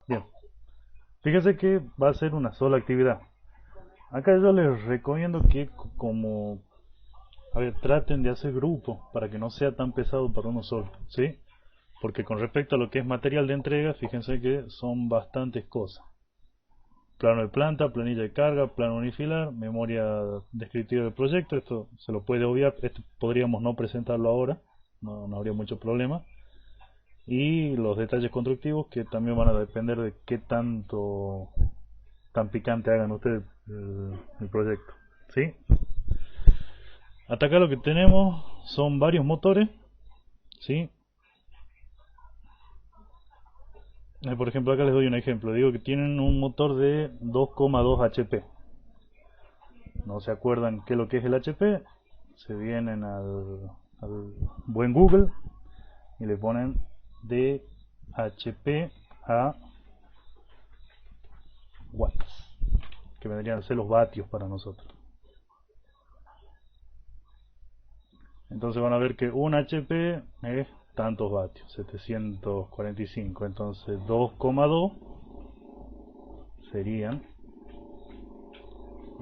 Bien, fíjese que va a ser una sola actividad. Acá yo les recomiendo que como, a ver, traten de hacer grupo para que no sea tan pesado para uno solo, ¿sí? Porque con respecto a lo que es material de entrega, fíjense que son bastantes cosas. Plano de planta, planilla de carga, plano unifilar, memoria descriptiva del proyecto, esto se lo puede obviar, esto podríamos no presentarlo ahora, no habría mucho problema. Y los detalles constructivos que también van a depender de qué tan picante hagan ustedes el proyecto. ¿Sí? Hasta acá lo que tenemos son varios motores, ¿sí? Por ejemplo, acá les doy un ejemplo. Digo que tienen un motor de 2,2 HP. ¿No se acuerdan qué es lo que es el HP? Se vienen al buen Google y le ponen de HP a watts, que vendrían a ser los vatios para nosotros. Entonces van a ver que un HP es tantos vatios, 745. Entonces 2,2 serían,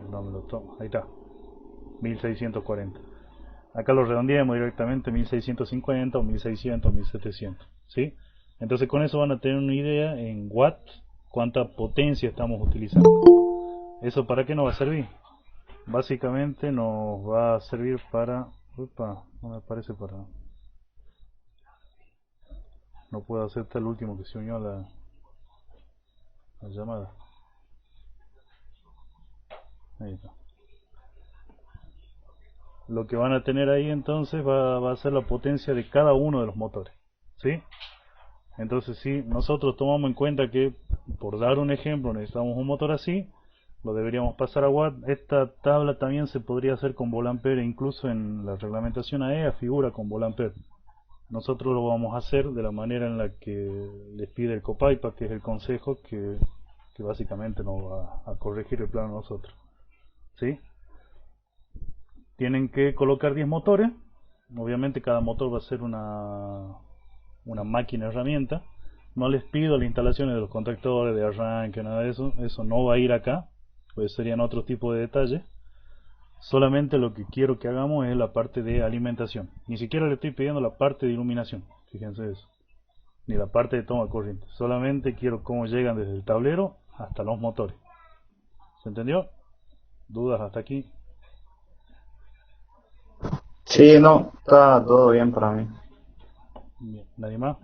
no me lo tomo, ahí está, 1640. Acá lo redondeamos directamente 1650 o 1600 1700. ¿Sí? Entonces con eso van a tener una idea en watts cuánta potencia estamos utilizando. ¿Eso para qué nos va a servir? Básicamente nos va a servir para... Upa, no me parece para... No puedo aceptar el último que se unió a la llamada. Ahí está. Lo que van a tener ahí entonces va a ser la potencia de cada uno de los motores. ¿Sí? Entonces si nosotros tomamos en cuenta que, por dar un ejemplo, necesitamos un motor así, lo deberíamos pasar a watt. Esta tabla también se podría hacer con volampere, incluso en la reglamentación AEA figura con volampere. Nosotros lo vamos a hacer de la manera en la que les pide el COPAIPA, que es el consejo que básicamente nos va a corregir el plano a nosotros. ¿Sí? Tienen que colocar 10 motores. Obviamente cada motor va a ser una máquina herramienta. No les pido las instalaciones de los contactores, de arranque, nada de eso. Eso no va a ir acá, pues serían otro tipo de detalles. Solamente lo que quiero que hagamos es la parte de alimentación. Ni siquiera le estoy pidiendo la parte de iluminación. Fíjense eso. Ni la parte de toma de corriente. Solamente quiero cómo llegan desde el tablero hasta los motores. ¿Se entendió? ¿Dudas hasta aquí? Sí, no, está todo bien para mí. Bien. ¿Nadie más?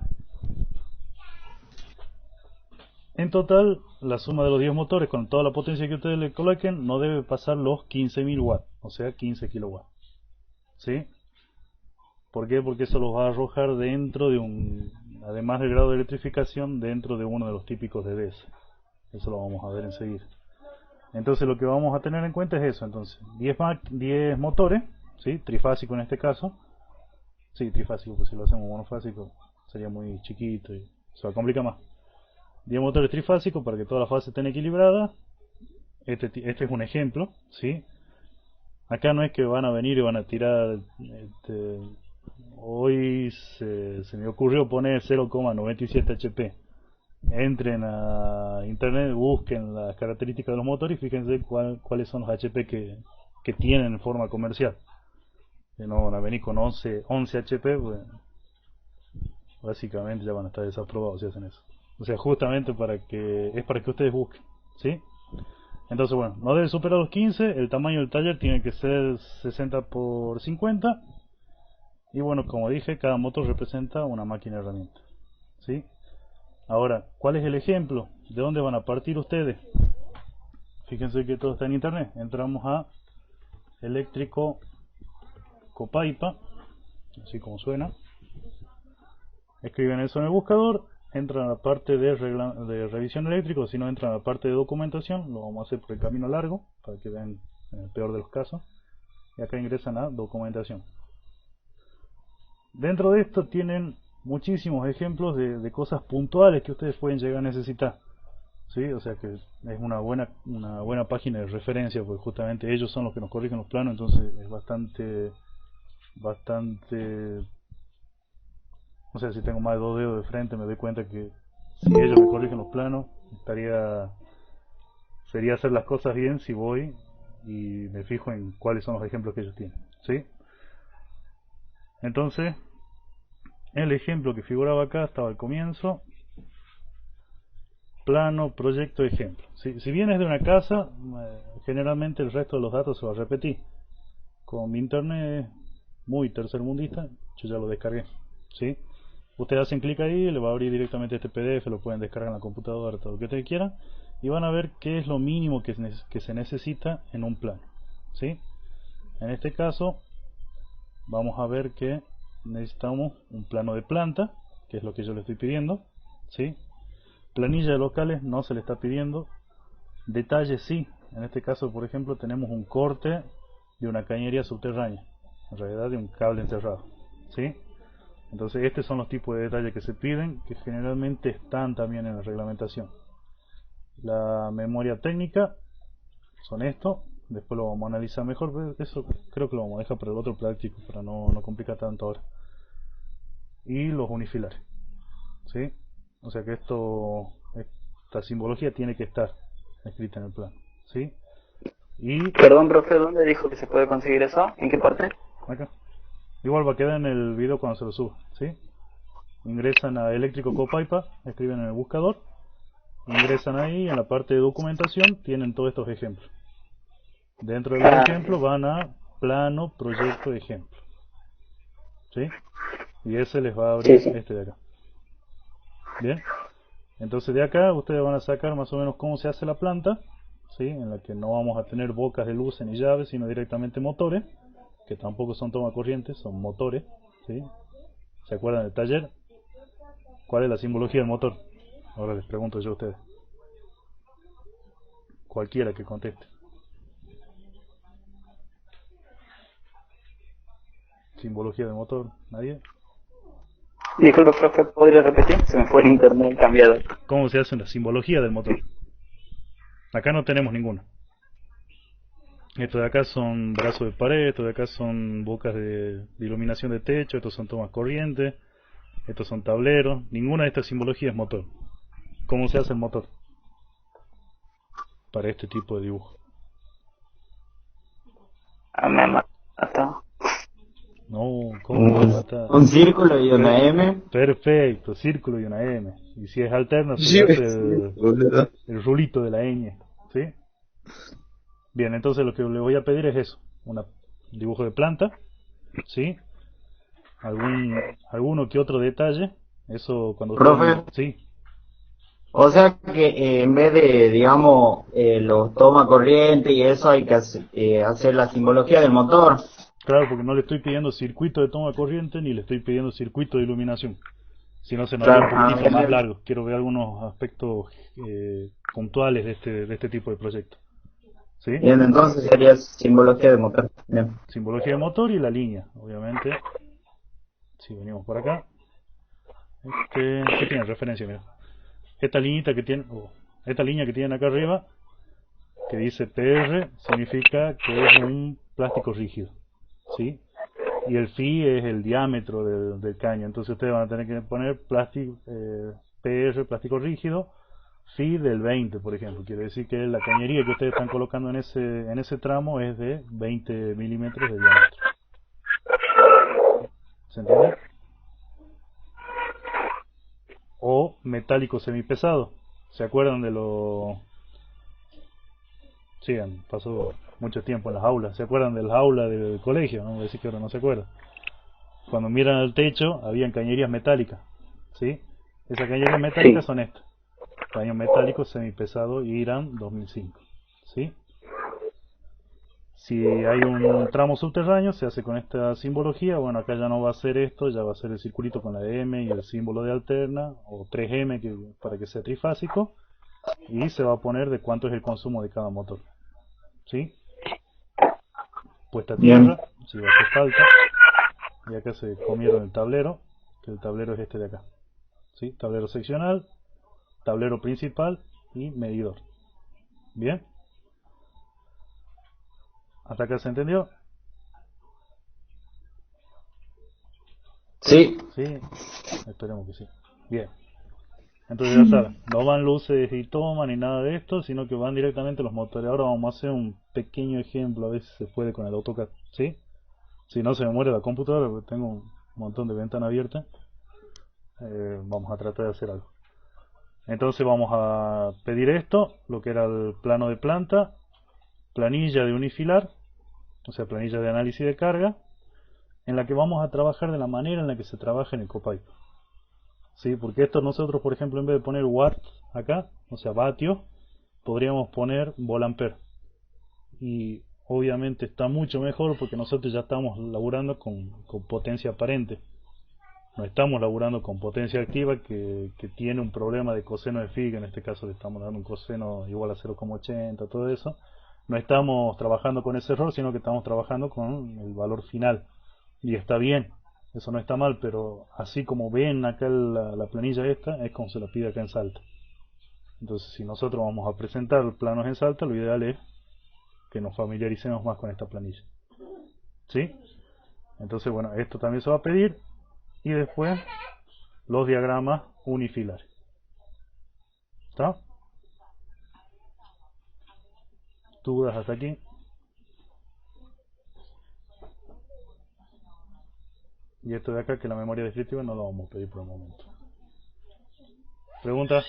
En total, la suma de los 10 motores con toda la potencia que ustedes le coloquen no debe pasar los 15.000 watts, o sea 15 kilowatts. ¿Sí? ¿Por qué? Porque eso los va a arrojar dentro de además del grado de electrificación, dentro de uno de los típicos de DS. Eso lo vamos a ver enseguida. Entonces lo que vamos a tener en cuenta es eso. Entonces, 10 motores, ¿sí? Trifásico en este caso. Sí, trifásico, pues si lo hacemos monofásico sería muy chiquito y se va a complicar más. 10 motores trifásicos para que todas las fases estén equilibradas. Este es un ejemplo, ¿sí? Acá no es que van a venir y van a tirar, hoy se me ocurrió poner 0,97 HP. Entren a internet, busquen las características de los motores y fíjense cuáles son los HP que tienen en forma comercial. Que no van a venir con 11 HP, pues básicamente ya van a estar desaprobados si hacen eso. O sea, justamente es para que ustedes busquen, ¿sí? Entonces, bueno, no debe superar los 15, el tamaño del taller tiene que ser 60 por 50 y bueno, como dije, cada motor representa una máquina herramienta, ¿sí? Ahora, ¿cuál es el ejemplo? ¿De dónde van a partir ustedes? Fíjense que todo está en internet. Entramos a eléctrico Copaipa, así como suena. Escriben eso en el buscador, entran a la parte de revisión eléctrica, o si no entran a la parte de documentación, lo vamos a hacer por el camino largo, para que vean en el peor de los casos. Y acá ingresan a documentación. Dentro de esto tienen muchísimos ejemplos de cosas puntuales que ustedes pueden llegar a necesitar. ¿Sí? O sea que es una buena página de referencia, porque justamente ellos son los que nos corrigen los planos, entonces es bastante, no sé, si tengo más de dos dedos de frente me doy cuenta que Si ellos me corrigen los planos, sería hacer las cosas bien si voy y me fijo en cuáles son los ejemplos que ellos tienen, ¿sí? Entonces, el ejemplo que figuraba acá estaba al comienzo: plano, proyecto, ejemplo. Si vienes de una casa, generalmente el resto de los datos se va a repetir. Con mi internet muy tercermundista, yo ya lo descargué, ¿sí? Ustedes hacen clic ahí, le va a abrir directamente este PDF, lo pueden descargar en la computadora, todo lo que ustedes quieran, y van a ver qué es lo mínimo que se necesita en un plano, ¿sí? En este caso, vamos a ver que necesitamos un plano de planta, que es lo que yo le estoy pidiendo, ¿sí? Planilla de locales no se le está pidiendo. Detalles sí. En este caso, por ejemplo, tenemos un corte de una cañería subterránea, en realidad de un cable enterrado, ¿sí? Entonces estos son los tipos de detalles que se piden, que generalmente están también en la reglamentación. La memoria técnica son estos, después lo vamos a analizar mejor, pero eso creo que lo vamos a dejar para el otro práctico, para no complicar tanto ahora. Y los unifilares, ¿sí? O sea que esta simbología tiene que estar escrita en el plano, ¿sí? Y Perdón, profe, ¿dónde dijo que se puede conseguir eso? ¿En qué parte? acá, igual va a quedar en el video cuando se lo suba, ¿sí? Ingresan a Eléctrico Copaipa, escriben en el buscador, ingresan ahí, en la parte de documentación tienen todos estos ejemplos. Dentro de los ejemplos van a plano, proyecto, ejemplo, ¿sí? Y ese les va a abrir este de acá. Bien, entonces de acá ustedes van a sacar más o menos cómo se hace la planta, ¿sí? En la que no vamos a tener bocas de luz ni llaves, sino directamente motores, que tampoco son toma corriente, son motores, ¿sí? ¿Se acuerdan del taller? ¿Cuál es la simbología del motor? Ahora les pregunto yo a ustedes. Cualquiera que conteste. Simbología del motor, ¿nadie? Disculpe, profe, ¿podría repetir? Se me fue el internet cambiado. ¿Cómo se hace la simbología del motor? Acá no tenemos ninguna. Estos de acá son brazos de pared, estos de acá son bocas de iluminación de techo, estos son tomas corrientes, estos son tableros. Ninguna de estas simbologías es motor. ¿Cómo se hace el motor? Para este tipo de dibujo. Me mató. No, ¿cómo me mata? Un círculo y una M. Perfecto, círculo y una M. Y si es alterna, se Sí, le hace boludo. el rulito de la ñ, ¿sí? Bien, entonces lo que le voy a pedir es eso, un dibujo de planta, ¿sí? Alguno que otro detalle, eso cuando Profe, sí, o sea que en vez de, digamos, los toma corriente y eso, hay que hacer la simbología del motor. claro, porque no le estoy pidiendo circuito de toma corriente ni le estoy pidiendo circuito de iluminación, si no se nos haría un poquitito más largo. Quiero ver algunos aspectos puntuales de este tipo de proyecto, ¿sí? Bien, entonces sería simbología del motor. Bien. Simbología de motor y la línea, obviamente. Si venimos por acá, ¿qué tiene referencia? Mira, esta liñita que tiene, esta línea que tienen acá arriba, que dice PR, significa que es un plástico rígido, ¿sí? Y el phi es el diámetro del caño. Entonces ustedes van a tener que poner plástico, PR, plástico rígido, phi del 20, por ejemplo. Quiere decir que la cañería que ustedes están colocando en ese tramo es de 20 milímetros de diámetro. ¿Se entiende? O metálico semipesado. ¿Se acuerdan de lo...? Sí, pasó mucho tiempo en las aulas. ¿Se acuerdan de las aulas del colegio? No voy a decir que ahora no se acuerdan. Cuando miran al techo, habían cañerías metálicas, ¿sí? Esas cañerías metálicas son estas. Cañón metálico semipesado Irán 2005, ¿sí? Si hay un tramo subterráneo, se hace con esta simbología. Bueno, acá ya no va a ser esto, ya va a ser el circulito con la M y el símbolo de alterna, o 3M para que sea trifásico, y se va a poner de cuánto es el consumo de cada motor, ¿sí? Puesta a tierra, si va a hacer falta, y acá se comieron el tablero, que el tablero es este de acá, ¿sí? Tablero seccional, tablero principal y medidor. ¿Bien? ¿Hasta acá se entendió? Sí. Sí, esperemos que sí. Bien. Entonces ya saben, no van luces y toma ni nada de esto, sino que van directamente los motores. Ahora vamos a hacer un pequeño ejemplo, a ver si se puede con el AutoCAD, ¿sí? Si no se me muere la computadora, porque tengo un montón de ventanas abiertas, vamos a tratar de hacer algo. Entonces vamos a pedir esto, lo que era el plano de planta, planilla de unifilar, o sea, planilla de análisis de carga, en la que vamos a trabajar de la manera en la que se trabaja en el Copilot. ¿Sí? Porque esto nosotros, por ejemplo, en vez de poner watts acá, o sea, vatios, podríamos poner volampere. Y obviamente está mucho mejor porque nosotros ya estamos laburando con potencia aparente. No estamos laburando con potencia activa que tiene un problema de coseno de phi, que en este caso le estamos dando un coseno igual a 0,80, todo eso. No estamos trabajando con ese error, sino que estamos trabajando con el valor final. Y está bien, eso no está mal, pero así como ven acá la planilla esta, es como se la pide acá en Salta. Entonces, si nosotros vamos a presentar planos en Salta, lo ideal es que nos familiaricemos más con esta planilla. ¿Sí? Entonces, bueno, esto también se va a pedir. Y después, los diagramas unifilares. ¿Está? ¿Dudas hasta aquí? Y esto de acá, que la memoria descriptiva no lo vamos a pedir por el momento. ¿Preguntas?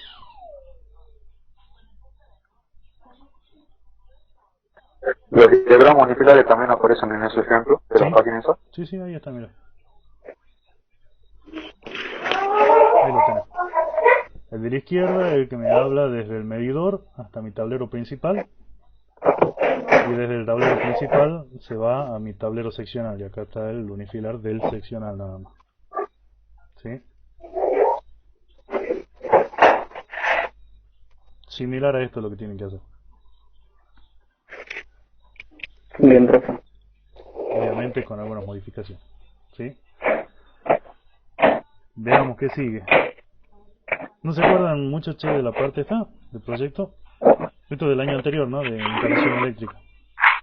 Los diagramas unifilares también aparecen en ese ejemplo de la página esa. Sí, sí, ahí está, mira. Ahí lo tenés. El de la izquierda es el que me habla desde el medidor hasta mi tablero principal. Y desde el tablero principal se va a mi tablero seccional. Y acá está el unifilar del seccional nada más. ¿Sí? Similar a esto es lo que tienen que hacer. Bien, profe. Obviamente con algunas modificaciones. ¿Sí? Veamos qué sigue. ¿No se acuerdan mucho, che, de la parte esta del proyecto? Esto del año anterior, ¿no? De instalación eléctrica.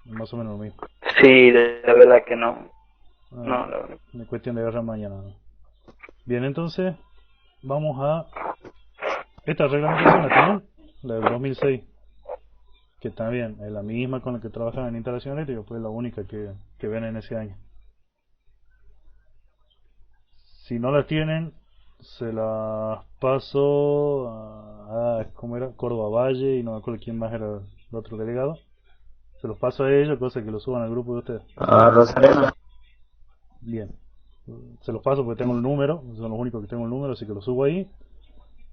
Más o menos lo mismo. Sí, la verdad que no. No, la verdad. Es cuestión de agarrar mañana, ¿no? Bien, entonces vamos a... Esta reglamentación la tienen, la del 2006, que también es la misma con la que trabajaban en instalación eléctrica, pues es la única que ven en ese año. Si no la tienen, se las paso a ¿cómo era? Córdoba Valle, y no me acuerdo quién más era el otro delegado. Se los paso a ellos, cosa que lo suban al grupo de ustedes. A Rosarena. Bien. Se los paso porque tengo el número, son los únicos que tengo el número, así que lo subo ahí.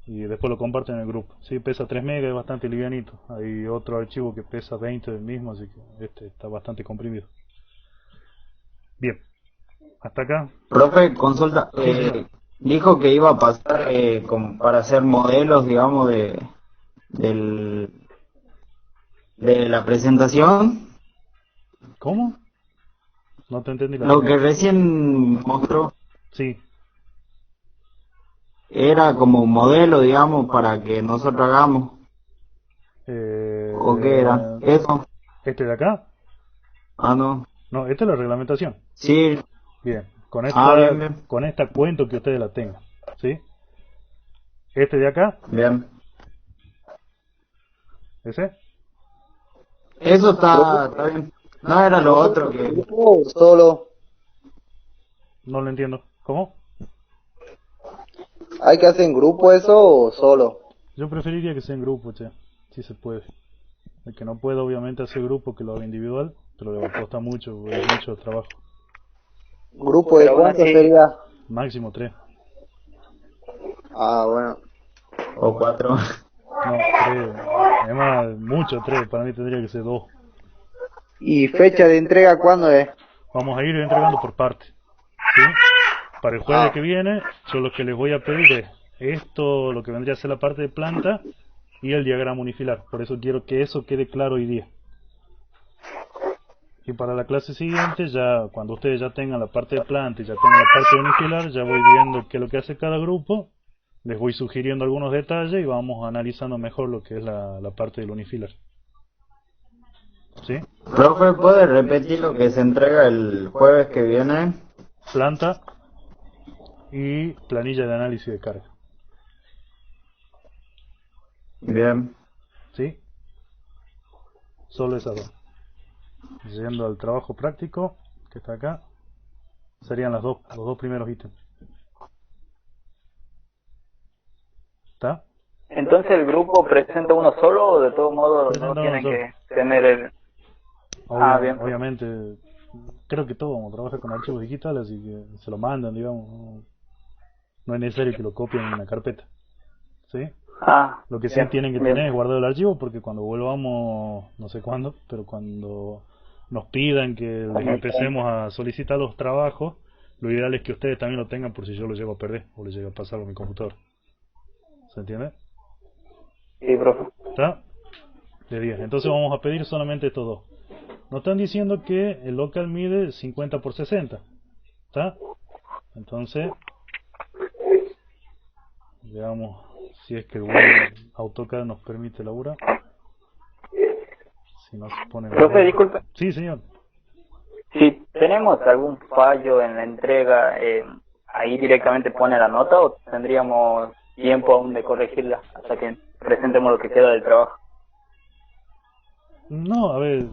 Y después lo comparten en el grupo. Sí, pesa 3 megas, es bastante livianito. Hay otro archivo que pesa 20 del mismo, así que este está bastante comprimido. Bien. Hasta acá. Profe, consulta. Dijo que iba a pasar para hacer modelos, digamos, del, de la presentación. ¿Cómo? No te entendí la Lo primera. que recién mostró Sí. era como un modelo, digamos, para que nosotros hagamos. ¿O qué era? ¿Eso? ¿Este de acá? Ah, no. No, esta es la reglamentación. Sí. Bien. Con esta, Bien, bien. con esta cuento que ustedes la tengan. ¿Sí? Este de acá, Bien. ese. Eso está bien. No era lo otro que... Solo. No lo entiendo. ¿Cómo? ¿Hay que hacer en grupo eso o solo? Yo preferiría que sea en grupo, che. Si se puede. El que no pueda, obviamente, hacer grupo, que lo haga individual, pero le va a costar mucho, es mucho trabajo. ¿Grupo de cuánto sería? Máximo 3. Ah, bueno. O 4. No, 3. Además, mucho 3. Para mí tendría que ser 2. ¿Y fecha de entrega cuándo es? Vamos a ir entregando por parte. ¿Sí? Para el jueves que viene, yo lo que les voy a pedir es esto, lo que vendría a ser la parte de planta y el diagrama unifilar. Por eso quiero que eso quede claro hoy día. Y para la clase siguiente, ya cuando ustedes ya tengan la parte de planta y ya tengan la parte de unifilar, ya voy viendo qué es lo que hace cada grupo, les voy sugiriendo algunos detalles y vamos analizando mejor lo que es la parte del unifilar. ¿Sí? Profe, ¿puede repetir lo que se entrega el jueves que viene? Planta y planilla de análisis de carga. Bien. ¿Sí? Solo esas dos. Yendo al trabajo práctico, que está acá, serían los dos primeros ítems. ¿Está? Entonces el grupo presenta uno solo o de todos modos no Presenta uno tienen solo. que tener el... Ah, bien. Obviamente, creo que todo trabaja con archivos digitales, así que se lo mandan, digamos. No es necesario que lo copien en una carpeta. ¿Sí? Ah, Lo que sí bien, tienen que bien. tener es guardado el archivo, porque cuando volvamos, no sé cuándo, pero cuando nos pidan que les empecemos a solicitar los trabajos, lo ideal es que ustedes también lo tengan por si yo lo llego a perder o le llega a pasar a mi computador. ¿Se entiende? Sí, profe. ¿Está? De 10. Entonces vamos a pedir solamente estos dos. Nos están diciendo que el local mide 50 por 60. ¿Está? Entonces, veamos si es que el buen AutoCAD nos permite laburar. Si no se pone la Profe, regla. disculpe. Sí, señor. Si tenemos algún fallo en la entrega, ¿ahí directamente pone la nota o tendríamos tiempo aún de corregirla hasta que presentemos lo que queda del trabajo? No, a ver,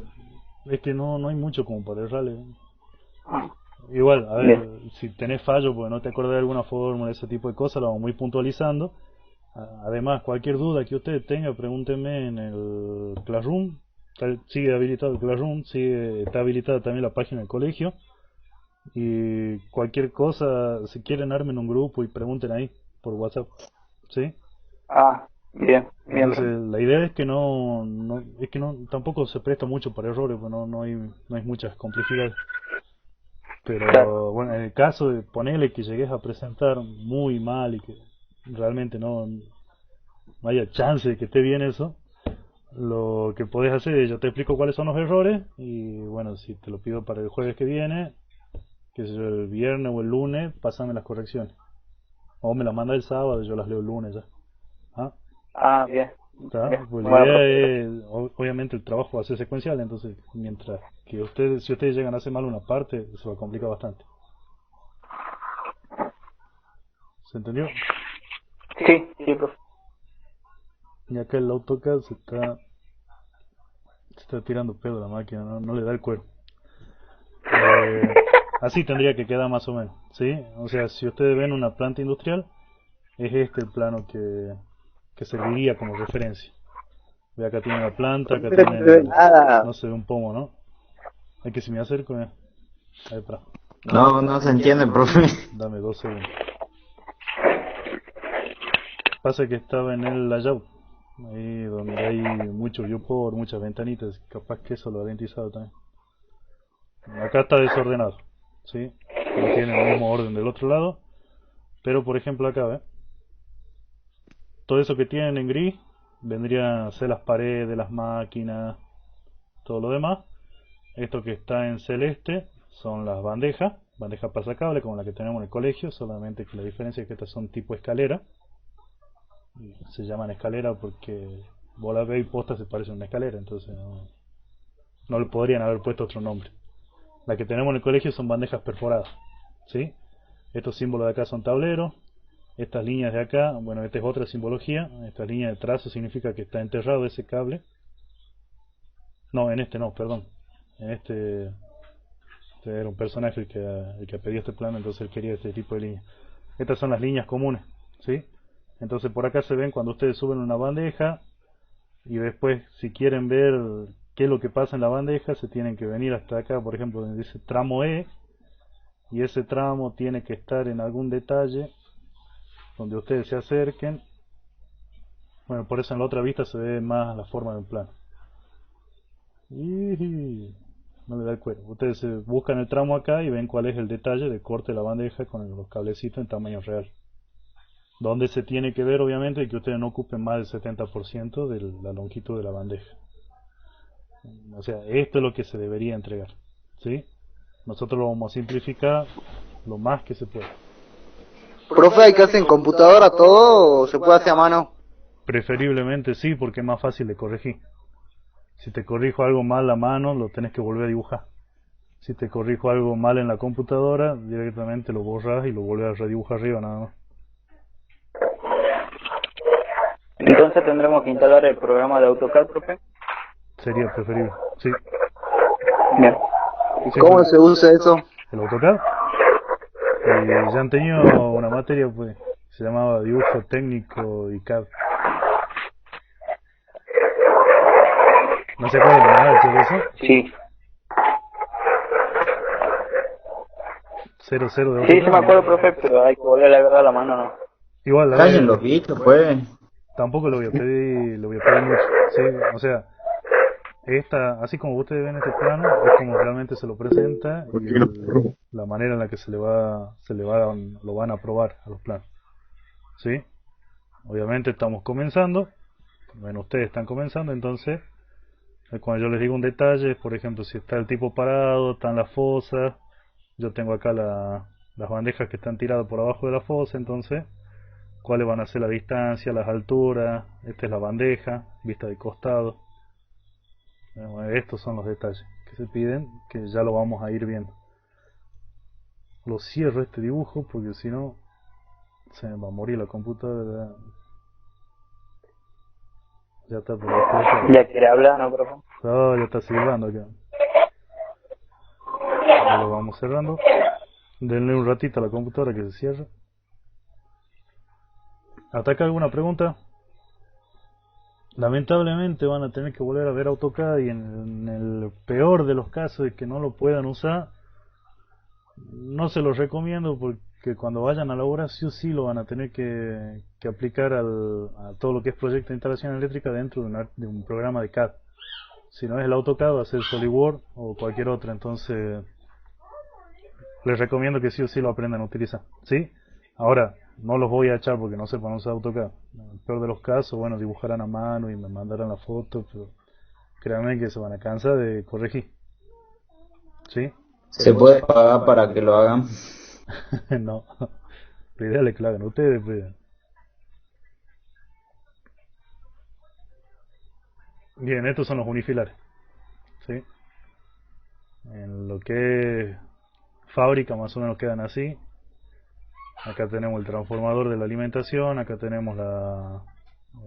es que no hay mucho como para errarle. Igual, a Bien. ver, si tenés fallo, pues no te acordás de alguna fórmula, ese tipo de cosas, lo vamos muy puntualizando. Además, cualquier duda que usted tenga, pregúnteme en el Classroom. Sigue habilitado el Classroom, está habilitada también la página del colegio. Y cualquier cosa, si quieren, armen un grupo y pregunten ahí por WhatsApp. ¿Sí? Ah, bien, bien, Entonces, profe. la idea es que es que no, tampoco se presta mucho para errores, pues no hay muchas complejidades. Claro. Pero bueno, en el caso de ponerle que llegues a presentar muy mal y que realmente no haya chance de que esté bien eso, lo que podés hacer es, yo te explico cuáles son los errores y bueno, si te lo pido para el jueves que viene, que sé yo, el viernes o el lunes, pásame las correcciones. O me las manda el sábado y yo las leo el lunes ya. ¿Ah? Ah, bien, ¿Está? bien. Pues la Bueno, idea profe. es, obviamente el trabajo va a ser secuencial, entonces mientras que ustedes, si ustedes llegan a hacer mal una parte, se va a complicar bastante. ¿Se entendió? Sí, sí, profe. Y acá el AutoCAD se está tirando pedo a la máquina, no le da el cuero. Así tendría que quedar más o menos, ¿sí? O sea, si ustedes ven una planta industrial, es este el plano que serviría como referencia. Ve, acá tienen la planta, acá tienen, no se ve un pomo, ¿no? Hay que si me acerco, ahí para. No se entiende, profe. Dame 2 segundos. Pasa que estaba en el layout, ahí donde hay mucho viewport, muchas ventanitas, capaz que eso lo ha ralentizado también. Acá está desordenado, ¿sí? No tiene el mismo orden del otro lado, pero por ejemplo acá, ¿ve? Todo eso que tienen en gris vendrían a ser las paredes, las máquinas, todo lo demás. Esto que está en celeste son las bandejas pasacable como la que tenemos en el colegio, solamente que la diferencia es que estas son tipo escalera. Se llaman escalera porque vos la ves y posta se parece a una escalera, entonces no le podrían haber puesto otro nombre. La que tenemos en el colegio son bandejas perforadas, ¿sí? Estos símbolos de acá son tableros. Estas líneas de acá, bueno, esta es otra simbología. Esta línea de trazo significa que está enterrado ese cable. No, en este no, perdón. En este era un personaje el que pedía este plano, entonces él quería este tipo de línea. Estas son las líneas comunes, ¿sí? Entonces por acá se ven cuando ustedes suben una bandeja y después si quieren ver qué es lo que pasa en la bandeja, se tienen que venir hasta acá, por ejemplo, donde dice tramo E, y ese tramo tiene que estar en algún detalle donde ustedes se acerquen. Bueno, por eso en la otra vista se ve más la forma de un plano. Y no le da el cuero. Ustedes buscan el tramo acá y ven cuál es el detalle de corte de la bandeja con los cablecitos en tamaño real. Donde se tiene que ver, obviamente, que ustedes no ocupen más del 70% de la longitud de la bandeja. O sea, esto es lo que se debería entregar, ¿sí? Nosotros lo vamos a simplificar lo más que se pueda. Profe, ¿hay que hacer en computadora todo o se puede hacer a mano? Preferiblemente sí, porque es más fácil de corregir. Si te corrijo algo mal a mano, lo tenés que volver a dibujar. Si te corrijo algo mal en la computadora, directamente lo borras y lo vuelves a redibujar arriba nada más. entonces tendremos que instalar el programa de AutoCAD, profe. Sería preferible, sí. Bien. ¿Y cómo se usa eso? El AutoCAD. Ya han tenido una materia, pues, se llamaba dibujo técnico y CAD. ¿No se acuerdan nada de eso? Sí. 0 de Sí, AutoCAD. sí me acuerdo, profe, pero hay que volver a agarrar la mano, ¿no? Igual, a Callen ver, los bichos, pues. tampoco lo voy a pedir mucho, ¿sí? O sea, así como ustedes ven este plano, es como realmente se lo presenta y la manera en la que lo van a probar a los planos, ¿sí? Obviamente estamos comenzando, bueno, ustedes están comenzando, entonces cuando yo les digo un detalle, por ejemplo, si está el tipo parado, están las fosas, yo tengo acá las bandejas que están tiradas por abajo de la fosa, entonces cuáles van a ser la distancia, las alturas, esta es la bandeja, vista de costado. Estos son los detalles que se piden, que ya lo vamos a ir viendo. Lo cierro este dibujo porque si no se me va a morir la computadora. Ya está por ahí. Ya quiere hablar, ¿no, profe? Oh, ya está silbando acá. Ya lo vamos cerrando. Denle un ratito a la computadora que se cierre. ¿Ataca alguna pregunta? Lamentablemente van a tener que volver a ver AutoCAD y en el peor de los casos de que no lo puedan usar, no se los recomiendo porque cuando vayan a la obra sí o sí lo van a tener que aplicar a todo lo que es proyecto de instalación eléctrica dentro de un programa de CAD. Si no es el AutoCAD va a ser SolidWorks o cualquier otro, entonces les recomiendo que sí o sí lo aprendan a utilizar, ¿sí? Ahora, no los voy a echar porque no sepan usar AutoCAD. En el peor de los casos, bueno, dibujarán a mano y me mandarán la foto, pero créanme que se van a cansar de corregir, ¿sí? ¿Se puede pagar para que lo hagan? No, la idea es que lo hagan ustedes, pues. Bien, estos son los unifilares, ¿sí? En lo que es fábrica más o menos quedan así. Acá tenemos el transformador de la alimentación, acá tenemos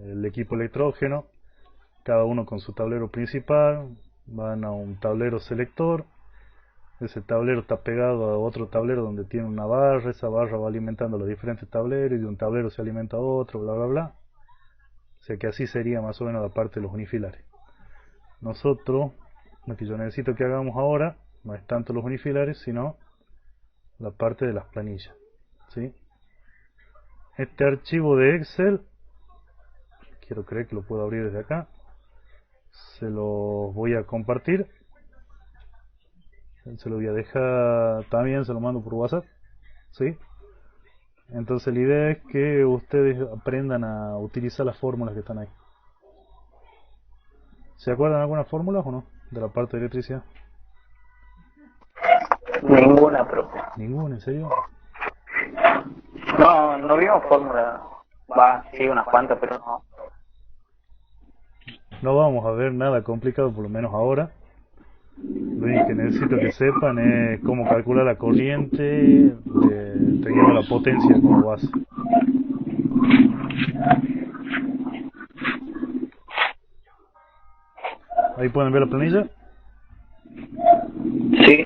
el equipo electrógeno, cada uno con su tablero principal, van a un tablero selector, ese tablero está pegado a otro tablero donde tiene una barra, esa barra va alimentando los diferentes tableros y de un tablero se alimenta otro, bla bla bla. O sea que así sería más o menos la parte de los unifilares. Nosotros, lo que yo necesito que hagamos ahora, no es tanto los unifilares, sino la parte de las planillas, ¿sí? Este archivo de Excel, quiero creer que lo puedo abrir desde acá, se lo voy a compartir, se lo voy a dejar, también se lo mando por WhatsApp, ¿sí? Entonces la idea es que ustedes aprendan a utilizar las fórmulas que están ahí. ¿Se acuerdan algunas fórmulas o no? De la parte de electricidad. Ninguna, profe. ¿Ninguna, en serio? No, no vimos fórmula. Va, sí, unas cuantas, pero no. No vamos a ver nada complicado, por lo menos ahora. Lo único que necesito que sepan es cómo calcular la corriente teniendo la potencia como base. Ahí pueden ver la planilla. Sí.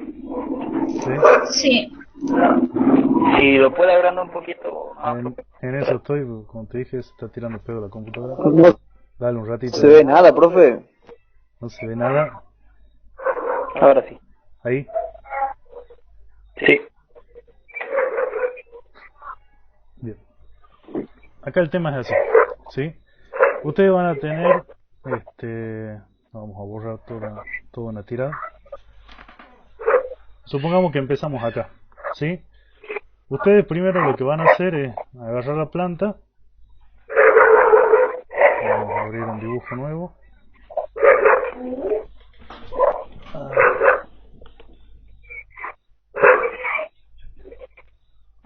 ¿Sí? Sí. Si lo puede agrandar un poquito más, profe. En eso estoy, como te dije, se está tirando el pedo la computadora. No Dale un ratito. se ve nada, profe. No se ve nada. Ahora sí. Ahí. Sí. Bien. Acá el tema es así, ¿sí? Ustedes van a tener, vamos a borrar toda una tirada. Supongamos que empezamos acá, ¿sí? Ustedes primero lo que van a hacer es agarrar la planta. Vamos a abrir un dibujo nuevo.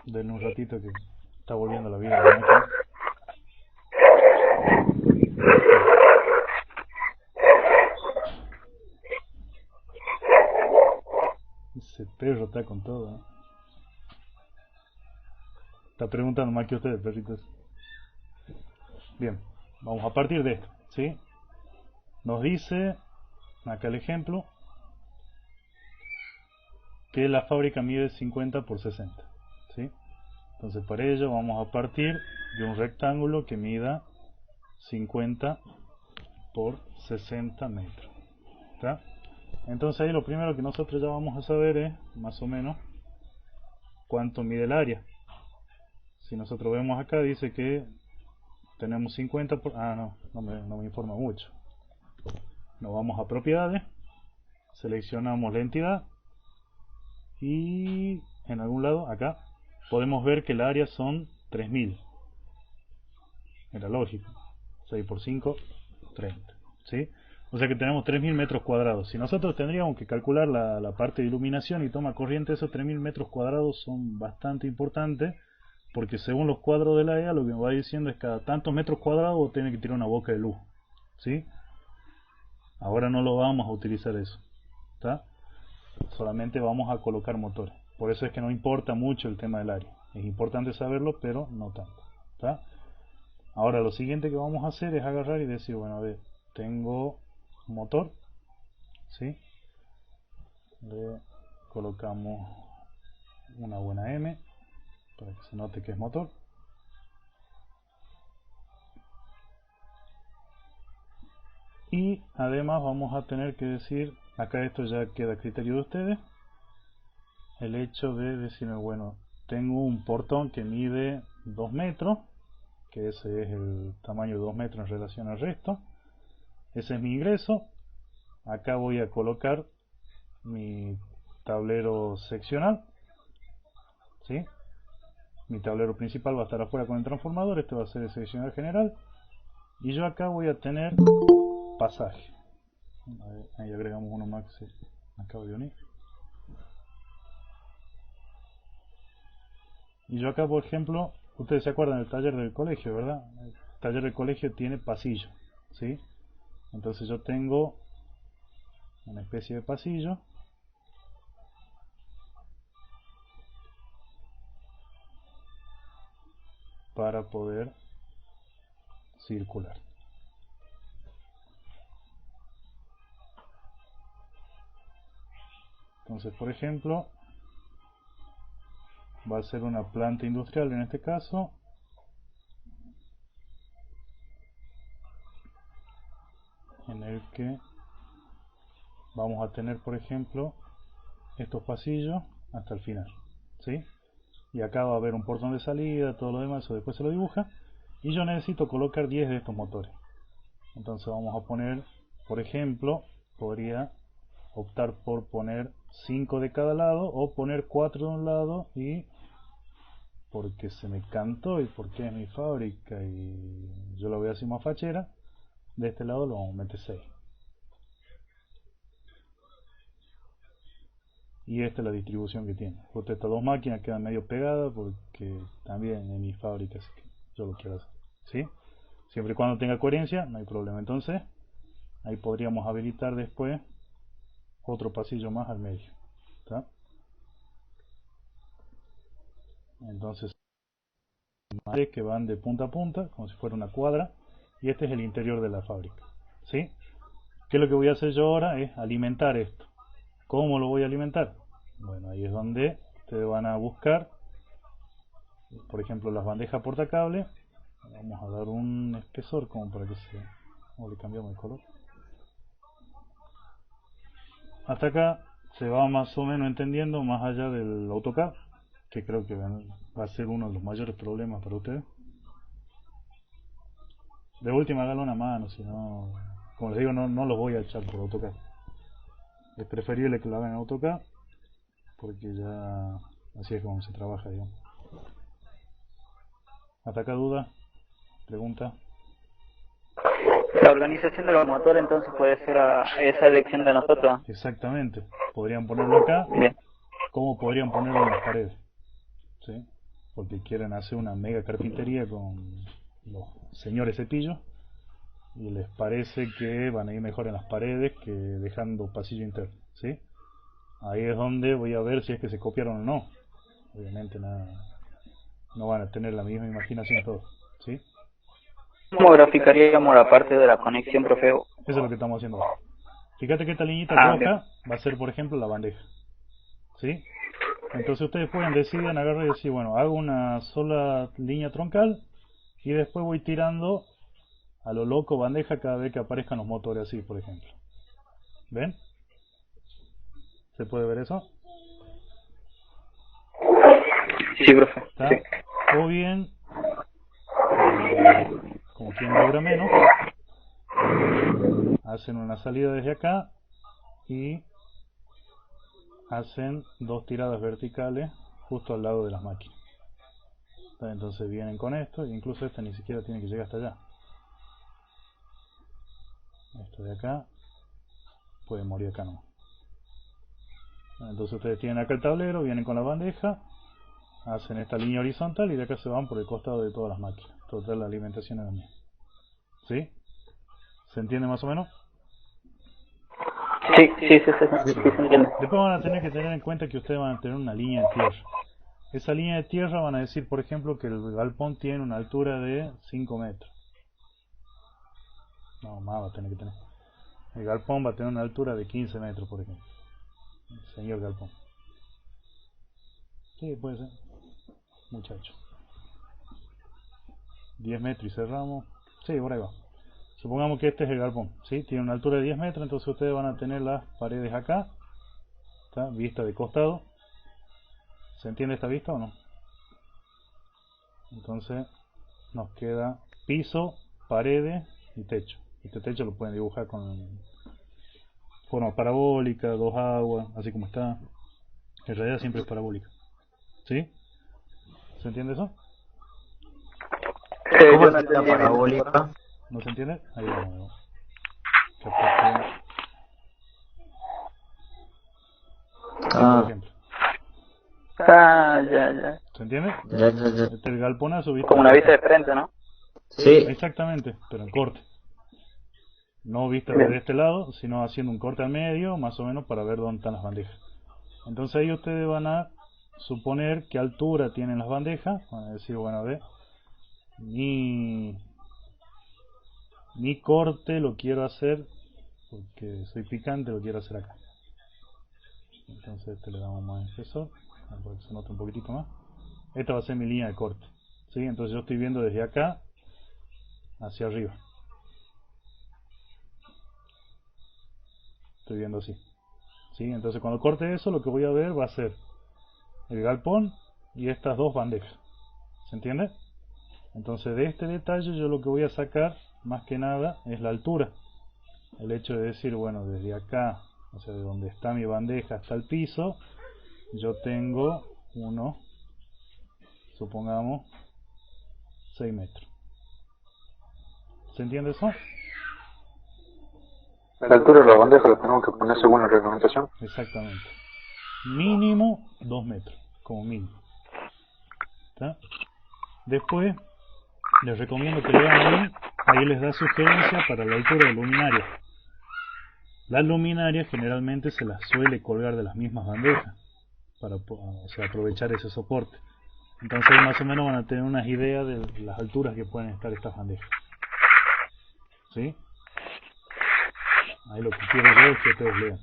Denle un ratito que está volviendo la vida a la máquina. Ese perro está con todo, ¿eh? Está preguntando más que ustedes, perritos. Bien, Vamos a partir de esto, ¿sí? Nos dice, acá el ejemplo, que la fábrica mide 50 por 60, ¿sí? Entonces para ello vamos a partir de un rectángulo que mida 50 por 60 metros, ¿está? Entonces ahí lo primero que nosotros ya vamos a saber es más o menos cuánto mide el área. Si nosotros vemos acá dice que tenemos 50 por... no me informa mucho. Nos vamos a propiedades, seleccionamos la entidad y en algún lado acá podemos ver que el área son 3000. Era lógico. 6 por 5, 30, ¿sí? O sea que tenemos 3000 metros cuadrados. Si nosotros tendríamos que calcular la parte de iluminación y toma corriente, esos 3000 metros cuadrados son bastante importantes, porque según los cuadros de la EA lo que me va diciendo es cada tantos metros cuadrados vos tenés que tirar una boca de luz, ¿sí? Ahora no lo vamos a utilizar eso, ¿está? Solamente vamos a colocar motores. Por eso es que no importa mucho el tema del área. Es importante saberlo, pero no tanto, ¿está? Ahora lo siguiente que vamos a hacer es agarrar y decir, bueno, a ver, tengo un motor, ¿sí? Le colocamos una buena M para que se note que es motor. Y además vamos a tener que decir, acá esto ya queda a criterio de ustedes, el hecho de decirme, bueno, tengo un portón que mide 2 metros, que ese es el tamaño de 2 metros en relación al resto. Ese es mi ingreso. Acá voy a colocar mi tablero seccional, ¿sí? Mi tablero principal va a estar afuera con el transformador, este va a ser el seccional general, y yo acá voy a tener pasaje. Ahí agregamos uno más que se acaba de unir. Y yo acá, por ejemplo, ustedes se acuerdan del taller del colegio, ¿verdad? El taller del colegio tiene pasillo, ¿sí? Entonces yo tengo una especie de pasillo para poder circular. Entonces, por ejemplo, va a ser una planta industrial en este caso, en el que vamos a tener, por ejemplo, estos pasillos hasta el final, ¿sí? Y acá va a haber un portón de salida, todo lo demás, eso después se lo dibuja, y yo necesito colocar 10 de estos motores. Entonces vamos a poner, por ejemplo, podría optar por poner 5 de cada lado o poner 4 de un lado, y porque se me cantó y porque es mi fábrica y yo la voy a hacer más fachera, de este lado lo vamos a meter 6. Y esta es la distribución que tiene. Justo estas dos máquinas quedan medio pegadas porque también en mi fábrica, así que yo lo quiero hacer, ¿sí? Siempre y cuando tenga coherencia, no hay problema. Entonces, ahí podríamos habilitar después otro pasillo más al medio, ¿está? Entonces, que van de punta a punta, como si fuera una cuadra, y este es el interior de la fábrica, ¿sí? ¿Qué es lo que voy a hacer yo ahora? Es alimentar esto. ¿Cómo lo voy a alimentar? Bueno, ahí es donde ustedes van a buscar, por ejemplo, las bandejas portacable. Vamos a dar un espesor como para que se... o le cambiamos el color. Hasta acá se va más o menos entendiendo, más allá del AutoCAD, que creo que va a ser uno de los mayores problemas para ustedes. De última háganlo una mano, si no, como les digo, no los voy a echar por AutoCAD. Es preferible que lo hagan en AutoCAD, porque ya así es como se trabaja, digamos. ¿Hasta acá duda? ¿Pregunta? La organización de los motores entonces puede ser a esa elección de nosotros. Exactamente. Podrían ponerlo acá. Bien. ¿Cómo podrían ponerlo en las paredes? ¿Sí? Porque quieren hacer una mega carpintería con los señores cepillos y les parece que van a ir mejor en las paredes que dejando pasillo interno, ¿sí? Ahí es donde voy a ver si es que se copiaron o no. Obviamente no van a tener la misma imaginación todos, ¿sí? graficaríamos la parte de la conexión, profe? Eso es lo que estamos haciendo ahora. Fíjate que esta liñita Ah, roja va a ser, por ejemplo, la bandeja. ¿Sí? Entonces ustedes deciden agarrar y decir, bueno, hago una sola línea troncal y después voy tirando a lo loco bandeja cada vez que aparezcan los motores así, por ejemplo. ¿Ven? ¿Se puede ver eso? Sí, profe. ¿Está? Sí. O bien, como quien logra menos, hacen una salida desde acá y hacen dos tiradas verticales justo al lado de las máquinas. Entonces vienen con esto, e incluso esta ni siquiera tiene que llegar hasta allá. Esto de acá puede morir acá no. Entonces ustedes tienen acá el tablero, vienen con la bandeja, hacen esta línea horizontal y de acá se van por el costado de todas las máquinas. Total, la alimentación es la misma. ¿Sí? ¿Se entiende más o menos? Sí, se entiende. Después van a tener que tener en cuenta que ustedes van a tener una línea de tierra. Esa línea de tierra van a decir, por ejemplo, que el galpón tiene una altura de 5 metros. No, más va a tener que tener. El galpón va a tener una altura de 15 metros, por ejemplo. El señor galpón. Sí, puede ser. Muchacho. 10 metros y cerramos. Sí, por ahí va. Supongamos que este es el galpón, ¿sí? Tiene una altura de 10 metros, entonces ustedes van a tener las paredes acá, ¿está? Vista de costado. ¿Se entiende esta vista o no? Entonces nos queda piso, paredes y techo. Este techo lo pueden dibujar con forma parabólica, dos aguas, así como está. En realidad siempre es parabólica. ¿Sí? ¿Se entiende eso? ¿Cómo Yo es no la entendí bien. parabólica? ¿No se entiende? Ahí vamos. Por Ah, ejemplo. Ah, ya. ¿Se entiende? ya. Este es el galponazo, ¿viste? Como una vista de frente, ¿no? Sí, Exactamente, pero en corte. No vista Bien. desde este lado, sino haciendo un corte al medio, más o menos, para ver dónde están las bandejas. Entonces ahí ustedes van a suponer qué altura tienen las bandejas. Van a decir, bueno, a ver, mi corte lo quiero hacer, porque soy picante, lo quiero hacer acá. Entonces le damos más espesor, para que se note un poquitito más. Esta va a ser mi línea de corte, ¿sí? Entonces yo estoy viendo desde acá hacia arriba. Estoy viendo así, ¿sí? Entonces cuando corte eso, lo que voy a ver va a ser el galpón y estas dos bandejas. ¿Se entiende? Entonces de este detalle yo lo que voy a sacar más que nada es la altura. El hecho de decir, bueno, desde acá, o sea, de donde está mi bandeja hasta el piso, yo tengo supongamos 6 metros. ¿Se entiende eso? La altura de la bandeja la tenemos que poner según la reglamentación. Exactamente. Mínimo 2 metros, como mínimo. ¿Está? Después les recomiendo que lean ahí les da sugerencia para la altura de luminaria. Las luminarias generalmente se las suele colgar de las mismas bandejas para aprovechar ese soporte. Entonces más o menos van a tener unas ideas de las alturas que pueden estar estas bandejas. ¿Sí? Ahí lo que quiero yo es que ustedes lean.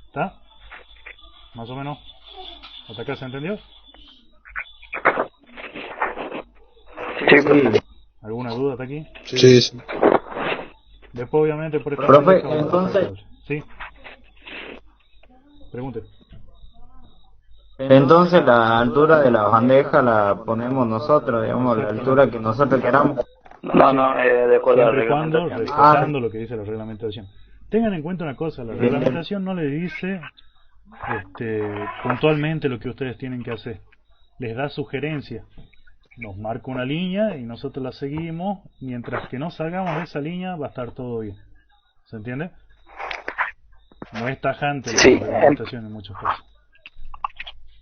¿Está? Más o menos. ¿Hasta acá se entendió? sí. ¿Alguna duda hasta aquí? Sí, sí. Después obviamente por esta Profe, bandeja vamos a entonces- pasar cable. ¿Sí? Pregunte. Entonces la altura de la bandeja la ponemos nosotros, digamos, la altura que nosotros queramos. No, de acuerdo a la Siempre y cuando reglamentación. respetando lo que dice la reglamentación. Tengan en cuenta una cosa, la reglamentación no le dice puntualmente lo que ustedes tienen que hacer. Les da sugerencias. Nos marca una línea y nosotros la seguimos. Mientras que no salgamos de esa línea va a estar todo bien. ¿Se entiende? No es tajante la Sí. reglamentación en muchos casos.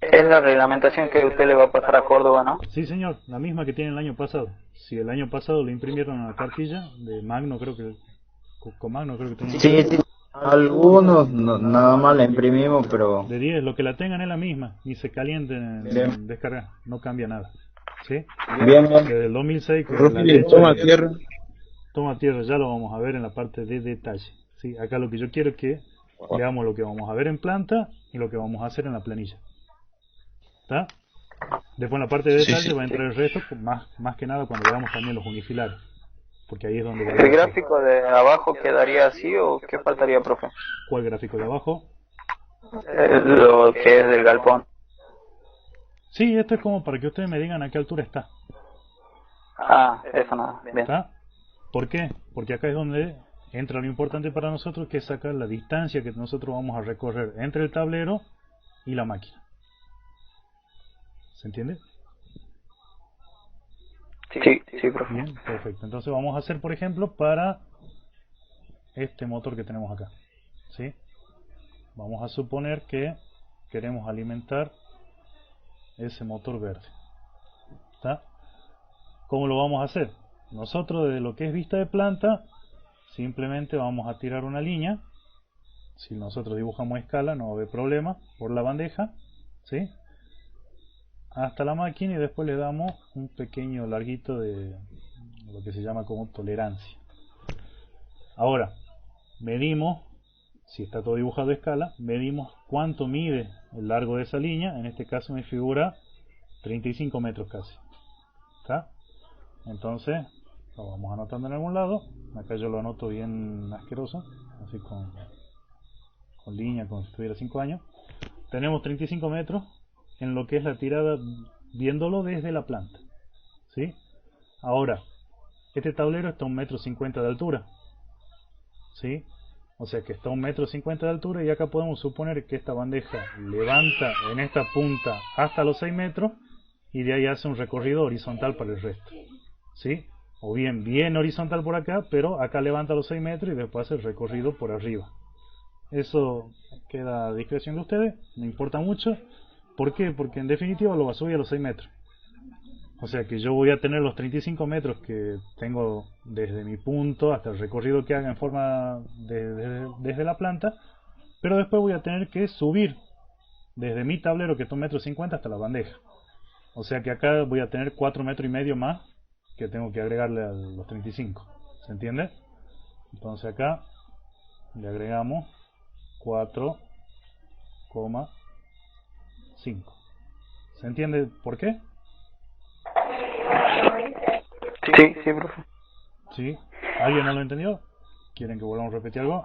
Es la reglamentación que usted le va a pasar a Córdoba, ¿no? Sí, señor, la misma que tiene el año pasado. Si el año pasado le imprimieron una cartilla de Magno, creo que con Magno creo que tenía Sí, algunos nada más la imprimimos, pero de 10, lo que la tengan es la misma, ni se calienten Bien. en descargar, no cambia nada. ¿Sí? Bien, bien. Desde el 2006 con Profe, la ¿y el leche, toma tierra? toma tierra ya lo vamos a ver en la parte de detalle. ¿Sí? Acá lo que yo quiero es que veamos lo que vamos a ver en planta y lo que vamos a hacer en la planilla. ¿Está? Después en la parte de Sí, detalle sí. va a entrar el resto, más que nada cuando veamos también los unifilares, porque ahí es donde va a ¿El ir todo. gráfico de abajo quedaría así o qué faltaría, profe? ¿Cuál gráfico de abajo? Lo que es del galpón. Sí, esto es como para que ustedes me digan a qué altura está. Ah, eso nada. Bien. ¿Está? ¿Por qué? Porque acá es donde entra lo importante para nosotros, que es sacar la distancia que nosotros vamos a recorrer entre el tablero y la máquina. ¿Se entiende? Sí, sí, profe. Bien, perfecto. Entonces vamos a hacer, por ejemplo, para este motor que tenemos acá. ¿Sí? Vamos a suponer que queremos alimentar ese motor verde. ¿Está? ¿Cómo lo vamos a hacer? Nosotros, desde lo que es vista de planta, simplemente vamos a tirar una línea. Si nosotros dibujamos a escala, no va a haber problema, por la bandeja, ¿sí? Hasta la máquina, y después le damos un pequeño larguito de lo que se llama como tolerancia. Ahora, medimos, si está todo dibujado a escala, medimos cuánto mide el largo de esa línea. En este caso me figura 35 metros casi. ¿Está? Entonces lo vamos anotando en algún lado. Acá yo lo anoto bien asqueroso, así con línea, como si tuviera 5 años. Tenemos 35 metros en lo que es la tirada, viéndolo desde la planta, ¿sí? Ahora, este tablero está a 1,50 m de altura, ¿sí? O sea que está a 1,50 m de altura, y acá podemos suponer que esta bandeja levanta en esta punta hasta los 6 metros, y de ahí hace un recorrido horizontal para el resto, ¿sí? O bien horizontal por acá, pero acá levanta los 6 metros y después hace el recorrido por arriba. Eso queda a discreción de ustedes, no importa mucho. ¿Por qué? Porque en definitiva lo va a subir a los 6 metros. O sea que yo voy a tener los 35 metros que tengo desde mi punto hasta el recorrido que haga en forma desde la planta, pero después voy a tener que subir desde mi tablero, que es 1,50 m, hasta la bandeja. O sea que acá voy a tener 4,5 metros más que tengo que agregarle a los 35. ¿Se entiende? Entonces acá le agregamos 4,5. ¿Se entiende por qué? Sí, sí, profe. ¿Sí? ¿Alguien no lo entendió? ¿Quieren que volvamos a repetir algo?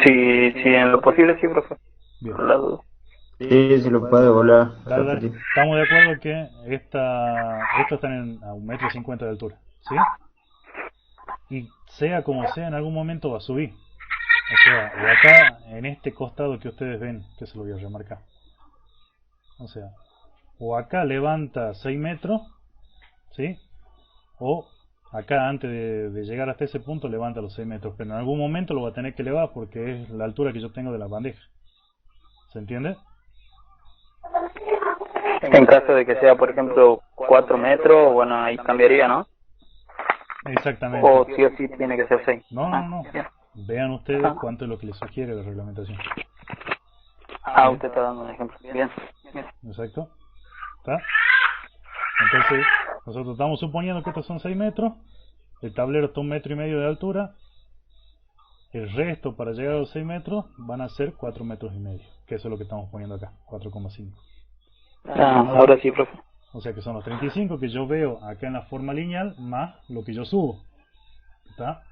Sí, sí, en lo posible sí, profe. Bien. Por la duda. Sí, si lo puede volver a Dale, dale. repetir. Estamos de acuerdo que estos están a 1,50 m de altura, ¿sí? Y sea como sea, en algún momento va a subir. O sea, o acá en este costado que ustedes ven, que se lo voy a remarcar. O sea, o acá levanta 6 metros, ¿sí? O acá antes de llegar hasta ese punto levanta los 6 metros. Pero en algún momento lo va a tener que elevar porque es la altura que yo tengo de la bandeja. ¿Se entiende? En caso de que sea, por ejemplo, 4 metros, bueno, ahí cambiaría, ¿no? Exactamente. O sí o sí tiene que ser 6. No. Bien. Vean ustedes cuánto es lo que les sugiere la reglamentación. Usted está dando un ejemplo. Bien. Bien. Exacto. ¿Está? Entonces, nosotros estamos suponiendo que estos son 6 metros. El tablero está a 1,5 m de altura. El resto, para llegar a los 6 metros, van a ser 4,5 metros. Que eso es lo que estamos poniendo acá, 4,5. Ahora sí, profe. O sea que son los 35 que yo veo acá en la forma lineal, más lo que yo subo. ¿Está?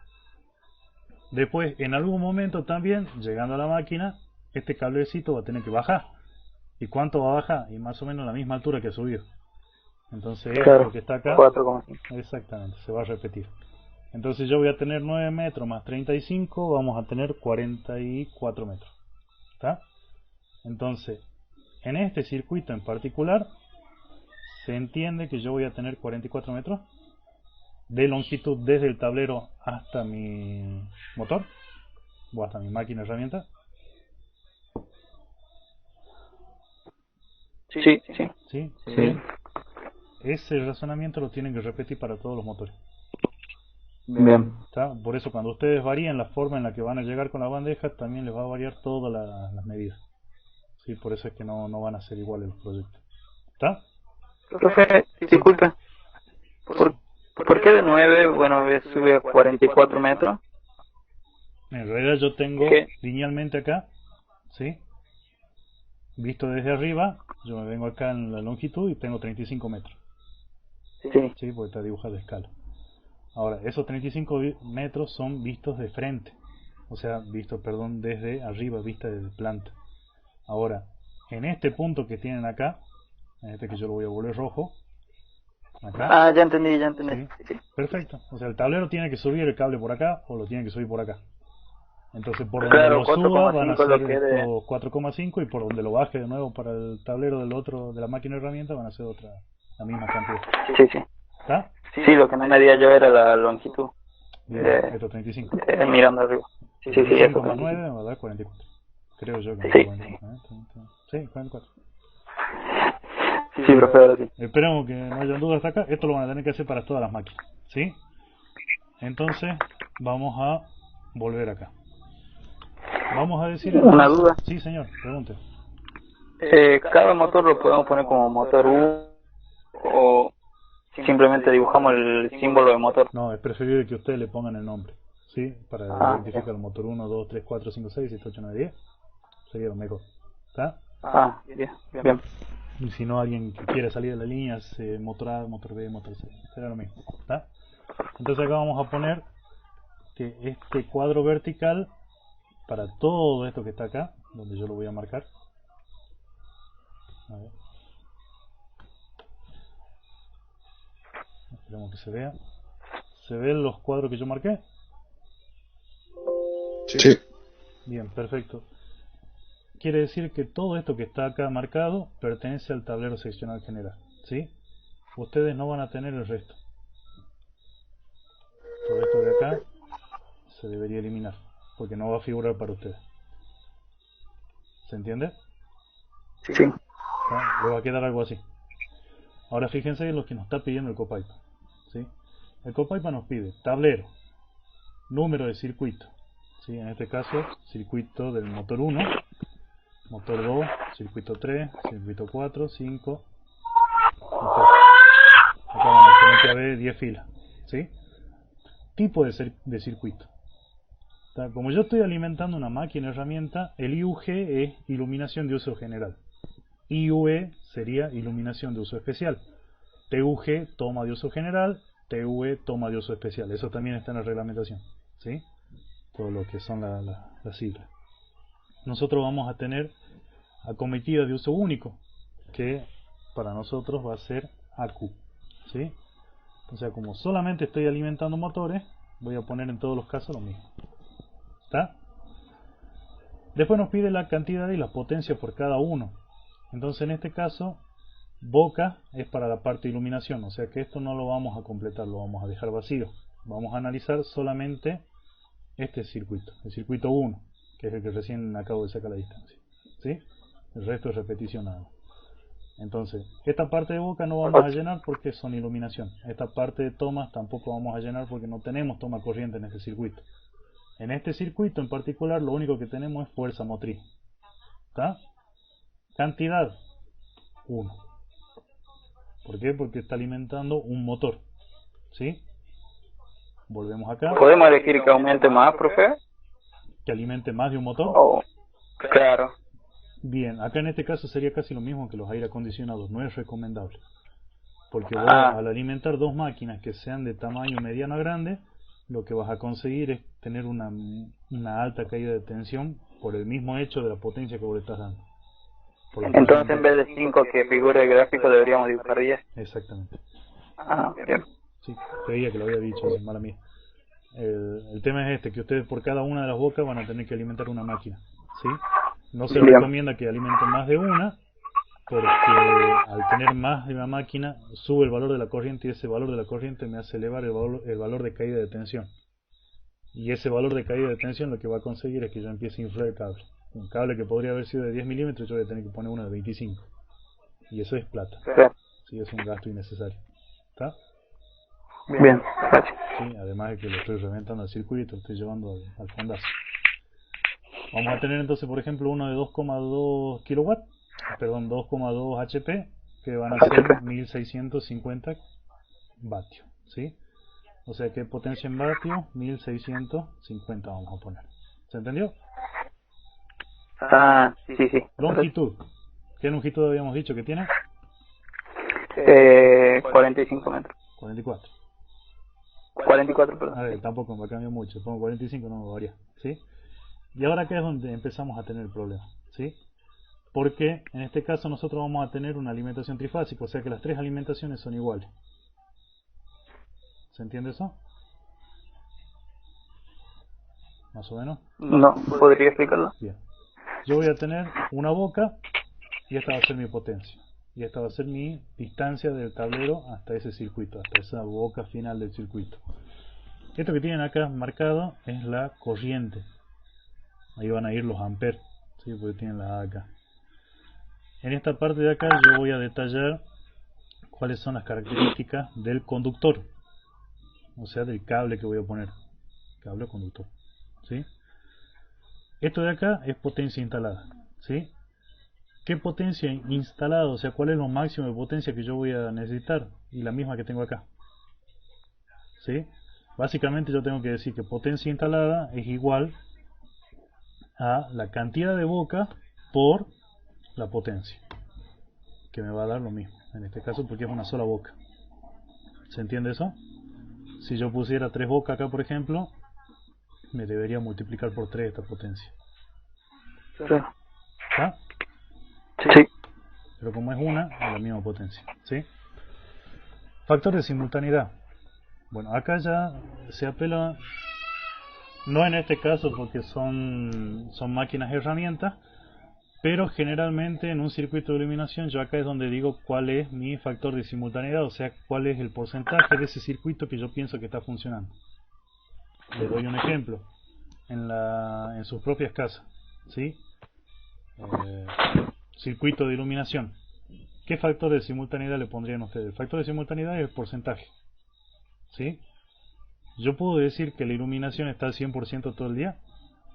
Después, en algún momento también, llegando a la máquina, este cablecito va a tener que bajar. ¿Y cuánto va a bajar? Y más o menos la misma altura que ha subido. Entonces, Claro, lo que está acá, 4,5. exactamente, se va a repetir. Entonces yo voy a tener 9 metros más 35, vamos a tener 44 metros. ¿Está? Entonces, en este circuito en particular, se entiende que yo voy a tener 44 metros de longitud desde el tablero hasta mi motor o hasta mi máquina herramienta. Sí, sí. ¿Sí? Sí. Ese razonamiento lo tienen que repetir para todos los motores. Bien. ¿Está? Por eso cuando ustedes varíen la forma en la que van a llegar con la bandeja, también les va a variar todas las medidas. ¿sí? Por eso es que no van a ser iguales los proyectos. ¿Está? Profe, disculpe, ¿por qué de 9, bueno, sube a 44 metros? En realidad yo tengo ¿Qué? linealmente acá, ¿sí? Visto desde arriba, yo me vengo acá en la longitud y tengo 35 metros, Sí, ¿sí? Porque está dibujado de escala. Ahora, esos 35 metros son vistos de frente, o sea, vistos, perdón, desde arriba, vista desde planta. Ahora, en este punto que tienen acá, en este que yo lo voy a volver rojo, acá, ah, ya entendí, ¿sí? sí. Perfecto. O sea, el tablero tiene que subir el cable por acá o lo tiene que subir por acá. Entonces, por donde Claro, lo suba van a 4,5 lo ser que de... estos 4,5 y por donde lo baje de nuevo para el tablero del otro de la máquina de herramienta van a ser la misma cantidad. Sí. ¿Está? Sí, lo que no medía yo era la longitud. Bien, esto 35. Mirando arriba. Sí, 35 eso. más 9 me va a dar 44. Creo yo que me Sí. da 44. Sí, 44. Sí, profe, ahora sí. Esperemos que no haya dudas hasta acá. Esto lo van a tener que hacer para todas las máquinas, ¿sí? Entonces, vamos a volver acá. Vamos a decir... Una duda. Sí, señor, pregunte. ¿Cada motor lo podemos poner como motor 1 o simplemente dibujamos el símbolo de motor? No, es preferible que ustedes le pongan el nombre, ¿sí? Para identificar el motor 1, 2, 3, 4, 5, 6, 7, 8, 9, 10. Sería lo mejor. ¿Está? Bien. Y si no, alguien que quiere salir de la línea, motor A, motor B, motor C. Será lo mismo. ¿Está? Entonces acá vamos a poner que este cuadro vertical, para todo esto que está acá, donde yo lo voy a marcar. A ver. Esperemos que se vea. ¿Se ven los cuadros que yo marqué? Sí. Bien, perfecto. Quiere decir que todo esto que está acá marcado pertenece al tablero seccional general, ¿sí? Ustedes no van a tener el resto. Todo esto de acá se debería eliminar, porque no va a figurar para ustedes. ¿Se entiende? Sí. Le va a quedar algo así. Ahora fíjense en lo que nos está pidiendo el Copaipa, ¿sí? El Copaipa nos pide tablero, número de circuito, ¿sí? En este caso, circuito del motor 1, motor 2, circuito 3, circuito 4, 5. Perfecto. Acá van a tener que haber 10 filas, ¿sí? Tipo de circuito. Como yo estoy alimentando una máquina herramienta, el IUG es iluminación de uso general. IUE sería iluminación de uso especial. TUG, toma de uso general. TUE, toma de uso especial. Eso también está en la reglamentación, ¿sí? Todo lo que son las siglas. Nosotros vamos a tener acometidas de uso único, que para nosotros va a ser AQ, ¿sí? O sea, como solamente estoy alimentando motores, voy a poner en todos los casos lo mismo. ¿Está? Después nos pide la cantidad y la potencia por cada uno. Entonces en este caso, boca es para la parte de iluminación, o sea que esto no lo vamos a completar, lo vamos a dejar vacío. Vamos a analizar solamente este circuito, el circuito 1, que es el que recién acabo de sacar la distancia, ¿sí? El resto es repetición nada más. Entonces, esta parte de boca no vamos a llenar porque son iluminación. Esta parte de tomas tampoco vamos a llenar porque no tenemos toma corriente en este circuito. En este circuito en particular lo único que tenemos es fuerza motriz. ¿Está? Cantidad 1. ¿Por qué? Porque está alimentando un motor, ¿sí? Volvemos acá. ¿Podemos elegir que aumente más, profe? ¿Que alimente más de un motor? Oh, claro. Bien, acá en este caso sería casi lo mismo que los aire acondicionados, no es recomendable. Porque al alimentar dos máquinas que sean de tamaño mediano a grande, lo que vas a conseguir es tener una alta caída de tensión por el mismo hecho de la potencia que vos le estás dando. Entonces en vez de 5 que figure el gráfico deberíamos dibujar 10. Exactamente. Bien. Sí, creía que lo había dicho, mala mía. El tema es este, que ustedes por cada una de las bocas van a tener que alimentar una máquina, ¿sí? No se recomienda que alimenten más de una, porque al tener más de una máquina sube el valor de la corriente y ese valor de la corriente me hace elevar el valor de caída de tensión. Y ese valor de caída de tensión lo que va a conseguir es que yo empiece a inflar el cable. Un cable que podría haber sido de 10 milímetros yo voy a tener que poner uno de 25. Y eso es plata. Sí, es un gasto innecesario. ¿Está? Bien, gracias. Sí, además de que lo estoy reventando al circuito, lo estoy llevando al fondazo. Vamos a tener entonces, por ejemplo, uno de 2,2 kilowatts, perdón, 2,2 HP, que van a ser 1650 vatios, ¿sí? O sea que potencia en vatios, 1650 vamos a poner. ¿Se entendió? Ah, sí, sí. Longitud. ¿Qué longitud habíamos dicho que tiene? 45 metros. 44. 44, perdón. A ver, tampoco me cambia mucho, pongo 45, no me varía, ¿sí? Y ahora acá es donde empezamos a tener el problema, ¿sí? Porque en este caso nosotros vamos a tener una alimentación trifásica, o sea que las tres alimentaciones son iguales. ¿Se entiende eso? Más o menos. No, ¿podría explicarlo? Bien. Yo voy a tener una boca y esta va a ser mi potencia. Y esta va a ser mi distancia del tablero hasta ese circuito, hasta esa boca final del circuito. Esto que tienen acá marcado es la corriente. Ahí van a ir los amperes, ¿sí? Porque tienen la A acá. En esta parte de acá yo voy a detallar cuáles son las características del conductor, o sea, del cable que voy a poner, cable conductor, ¿sí? Esto de acá es potencia instalada, ¿sí? ¿Qué potencia instalada? O sea, ¿cuál es lo máximo de potencia que yo voy a necesitar? Y la misma que tengo acá, ¿sí? Básicamente yo tengo que decir que potencia instalada es igual a la cantidad de boca por la potencia, que me va a dar lo mismo, en este caso porque es una sola boca. ¿Se entiende eso? Si yo pusiera 3 bocas acá, por ejemplo, me debería multiplicar por 3 esta potencia. ¿Está? Sí. Pero como es una, es la misma potencia, ¿sí? Factor de simultaneidad. Bueno, acá ya se apela, no en este caso porque son máquinas herramientas, pero generalmente en un circuito de iluminación yo acá es donde digo cuál es mi factor de simultaneidad, o sea, cuál es el porcentaje de ese circuito que yo pienso que está funcionando. Les doy un ejemplo. En sus propias casas, ¿sí? Circuito de iluminación. ¿Qué factor de simultaneidad le pondrían ustedes? El factor de simultaneidad es el porcentaje, ¿sí? Yo puedo decir que la iluminación está al 100% todo el día,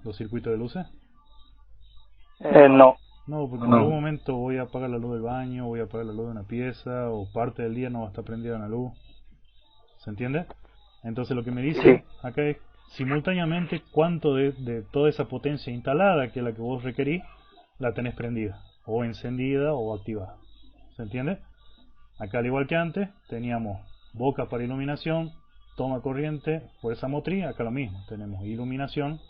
los circuitos de luces. No. No, porque en algún momento voy a apagar la luz del baño, voy a apagar la luz de una pieza, o parte del día no va a estar prendida una luz. ¿Se entiende? Entonces lo que me dice acá es simultáneamente cuánto de toda esa potencia instalada, que es la que vos requerís, la tenés prendida, o encendida, o activada. ¿Se entiende? Acá al igual que antes, teníamos boca para iluminación, toma corriente, fuerza motriz. Acá lo mismo, tenemos iluminación,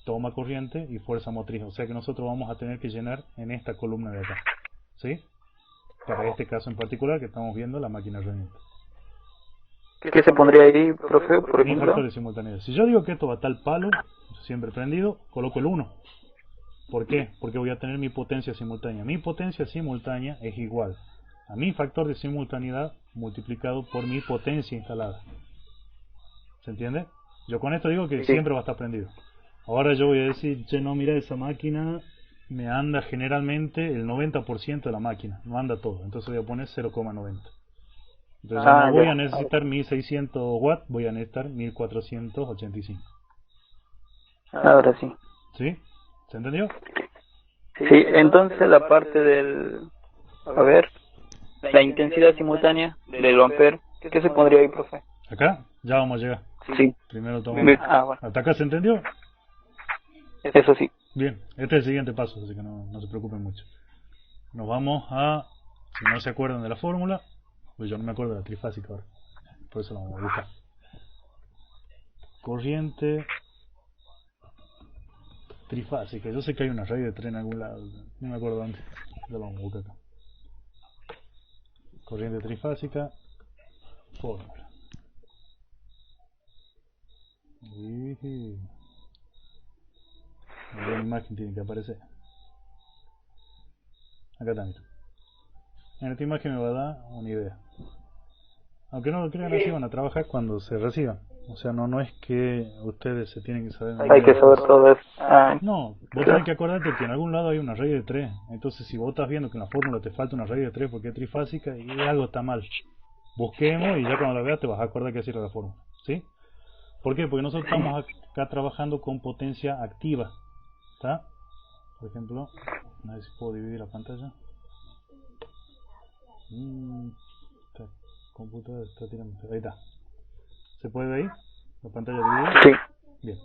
toma corriente y fuerza motriz. O sea que nosotros vamos a tener que llenar en esta columna de acá, ¿sí? Para este caso en particular que estamos viendo, la máquina herramienta. ¿Qué se pondría ahí, profe, por Mi ejemplo? factor de simultaneidad. Si yo digo que esto va a tal palo, siempre prendido, coloco el 1. ¿Por qué? Porque voy a tener mi potencia simultánea. Mi potencia simultánea es igual a mi factor de simultaneidad multiplicado por mi potencia instalada. ¿Se entiende? Yo con esto digo que siempre va a estar prendido. Ahora yo voy a decir, che, no, mira, esa máquina me anda generalmente el 90% de la máquina, no anda todo. Entonces voy a poner 0,90. Entonces no voy a necesitar 1600 watts, voy a necesitar 1485. Ahora sí. ¿Sí? ¿Se entendió? Sí, entonces la parte del... A ver, la intensidad simultánea del ampere, ¿qué se pondría ahí, profe? Acá ya vamos a llegar. Sí. Primero tomamos. Bueno. ¿Hasta acá se entendió? Eso sí. Bien, este es el siguiente paso, así que no se preocupen mucho. Nos vamos a, si no se acuerdan de la fórmula, pues yo no me acuerdo de la trifásica ahora, por eso la vamos a buscar. Corriente trifásica, yo sé que hay una radio de tren en algún lado, no me acuerdo dónde, la vamos a buscar acá. Corriente trifásica, fórmula. Una imagen tiene que aparecer. Acá también. En esta imagen me va a dar una idea. Aunque no lo crean, así van a trabajar cuando se reciban. O sea, no es que ustedes se tienen que saber. Hay que saber todo eso. No, vos tenés que acordarte que en algún lado hay una raíz de 3. Entonces, si vos estás viendo que en la fórmula te falta una raíz de 3 porque es trifásica y algo está mal, busquemos y ya cuando la veas te vas a acordar que así era la fórmula. ¿Sí? ¿Por qué? Porque nosotros estamos acá trabajando con potencia activa. ¿Está? Por ejemplo, a ver si puedo dividir la pantalla. Esta computadora está tirando. Ahí está. ¿Se puede ver ahí? La pantalla dividida. Sí. Bien.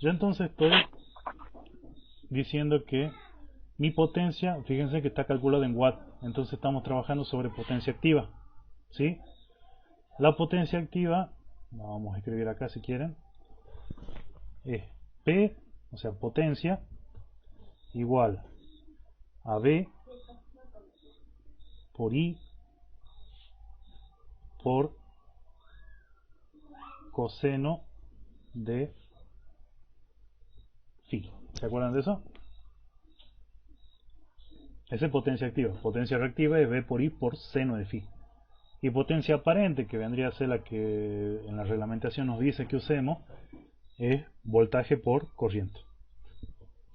Yo entonces estoy diciendo que mi potencia, fíjense que está calculada en watt, entonces estamos trabajando sobre potencia activa, ¿sí? La potencia activa, la vamos a escribir acá si quieren, es P, o sea potencia, igual a B por I por coseno de phi. ¿Se acuerdan de eso? Esa es potencia activa. Potencia reactiva es B por I por seno de phi. Y potencia aparente, que vendría a ser la que en la reglamentación nos dice que usemos, es voltaje por corriente.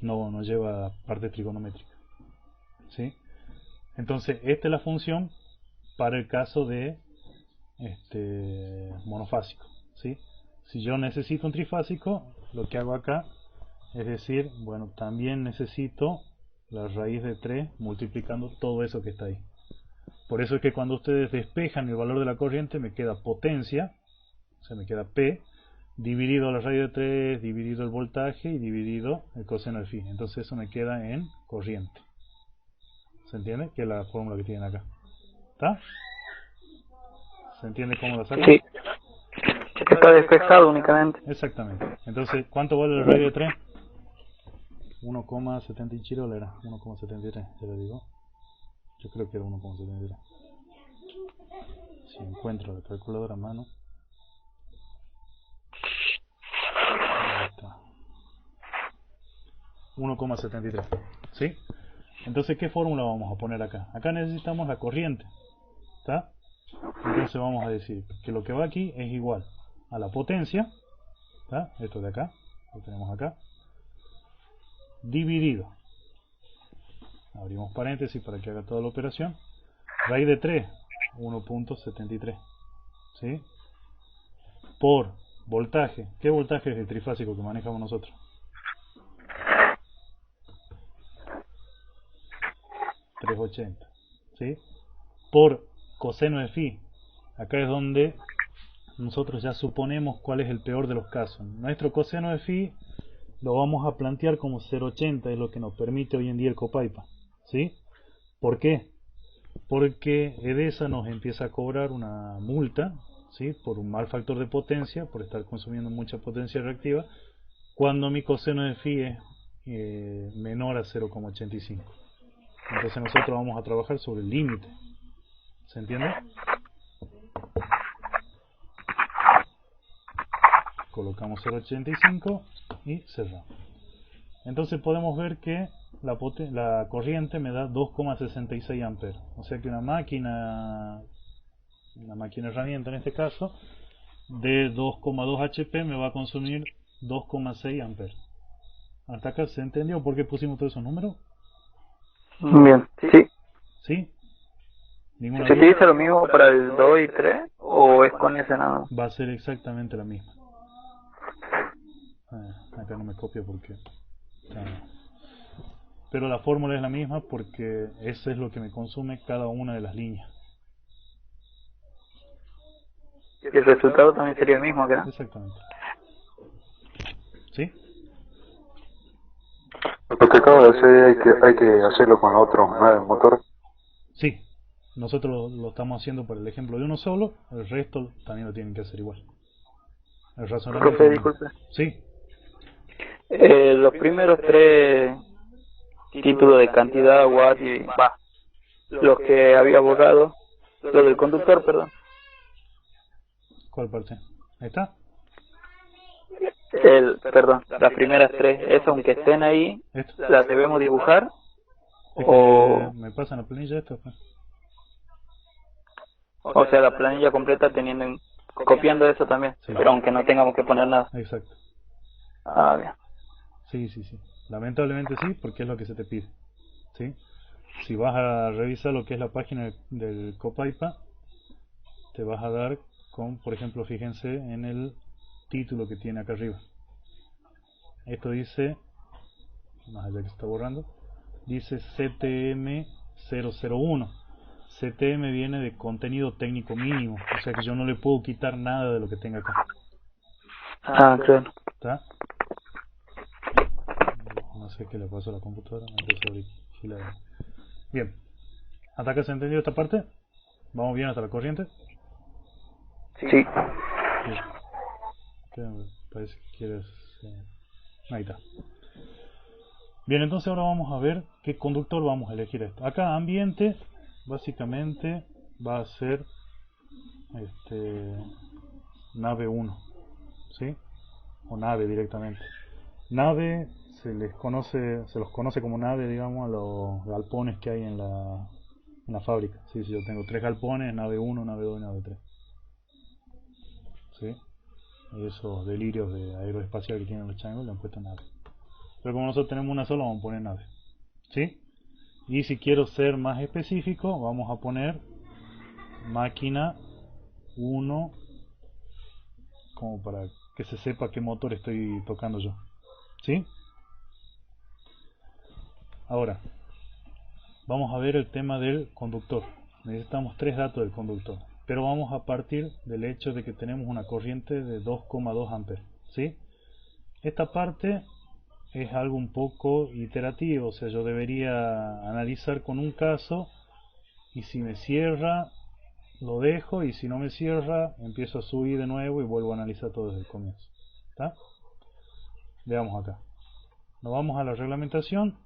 No lleva parte trigonométrica. ¿Sí? Entonces, esta es la función para el caso de monofásico. ¿Sí? Si yo necesito un trifásico, lo que hago acá es decir, bueno, también necesito la raíz de 3 multiplicando todo eso que está ahí. Por eso es que cuando ustedes despejan el valor de la corriente me queda potencia, o sea me queda P, dividido la raíz de 3, dividido el voltaje y dividido el coseno de phi. Entonces eso me queda en corriente. ¿Se entiende? Que es la fórmula que tienen acá. ¿Está? ¿Se entiende cómo la sacan? Sí. Está despejado únicamente. Exactamente. Entonces, ¿cuánto vale la raíz de 3? 1,70 Chirol era 1,73, ya le digo. Yo creo que era 1,73. Si encuentro la calculadora a mano. Ahí está. 1,73. ¿Sí? Entonces, ¿qué fórmula vamos a poner acá? Acá necesitamos la corriente. ¿Está? Entonces vamos a decir que lo que va aquí es igual a la potencia. ¿Está? Esto de acá. Lo tenemos acá. Dividido, abrimos paréntesis para que haga toda la operación, raíz de 3, 1,73, ¿sí? Por voltaje. ¿Qué voltaje es el trifásico que manejamos nosotros? 380, ¿sí? Por coseno de phi. Acá es donde nosotros ya suponemos cuál es el peor de los casos. Nuestro coseno de phi lo vamos a plantear como 0,80, es lo que nos permite hoy en día el Copaipa, ¿sí? ¿Por qué? Porque EDESA nos empieza a cobrar una multa, ¿sí? Por un mal factor de potencia, por estar consumiendo mucha potencia reactiva, cuando mi coseno de phi es menor a 0,85. Entonces nosotros vamos a trabajar sobre el límite, ¿se entiende? Colocamos 0,85 y cerramos. Entonces podemos ver que la corriente me da 2,66 amperes. O sea que una máquina herramienta en este caso, de 2,2 HP me va a consumir 2,6 amperes. ¿Hasta acá se entendió por qué pusimos todos esos números? Bien, sí. ¿Sí? ¿Ninguna ¿Se duda? utiliza lo mismo para el 2 y 3 o es con ese nada más? Va a ser exactamente la misma. Acá no me copio porque... pero la fórmula es la misma porque eso es lo que me consume cada una de las líneas. Y el resultado también sería el mismo acá. Exactamente. ¿Sí? Lo que acabo de hacer hay que hacerlo con la otra unidad del motor. Sí. Nosotros lo estamos haciendo por el ejemplo de uno solo, el resto también lo tienen que hacer igual. El razonamiento... Profe, disculpe. Sí. Los primeros 3 títulos de cantidad, watt y los que había borrado, lo del conductor, perdón. ¿Cuál parte? ¿Ahí está? Perdón, las primeras 3, esas aunque estén ahí, ¿Esto? las debemos dibujar Es o, que me pasan la planilla esto. Pues. o sea, la planilla completa copiando eso también, Sí. pero aunque no tengamos que poner nada. Exacto. Ah, bien. Sí. Lamentablemente sí, porque es lo que se te pide. ¿Sí? Si vas a revisar lo que es la página del Copaipa, te vas a dar con, por ejemplo, fíjense en el título que tiene acá arriba. Esto dice más allá que se está borrando, dice CTM001. CTM viene de contenido técnico mínimo, o sea que yo no le puedo quitar nada de lo que tenga acá. Ah, claro. ¿Está? No sé qué le pasó a la computadora, me empezó a vigilar. Bien, ¿hasta acá se ha entendido esta parte? ¿Vamos bien hasta la corriente? Sí. Bien. ¿Qué parece que quieres? Ahí está. Bien, entonces ahora vamos a ver qué conductor vamos a elegir esto. Acá ambiente básicamente va a ser nave 1, ¿sí? O nave directamente. Nave se los conoce como nave, digamos, a los galpones que hay en la fábrica. Sí, si yo tengo 3 galpones, nave 1, nave 2 y nave 3. ¿Sí? Esos delirios de aeroespacial que tienen los changos le han puesto nave. Pero como nosotros tenemos una sola, vamos a poner nave. ¿Sí? Y si quiero ser más específico, vamos a poner máquina 1, como para que se sepa qué motor estoy tocando yo. ¿Sí? Ahora, vamos a ver el tema del conductor. Necesitamos 3 datos del conductor, pero vamos a partir del hecho de que tenemos una corriente de 2,2 amperes. ¿Sí? Esta parte es algo un poco iterativo, o sea, yo debería analizar con un caso y si me cierra lo dejo y si no me cierra empiezo a subir de nuevo y vuelvo a analizar todo desde el comienzo. ¿Está? Veamos acá. Nos vamos a la reglamentación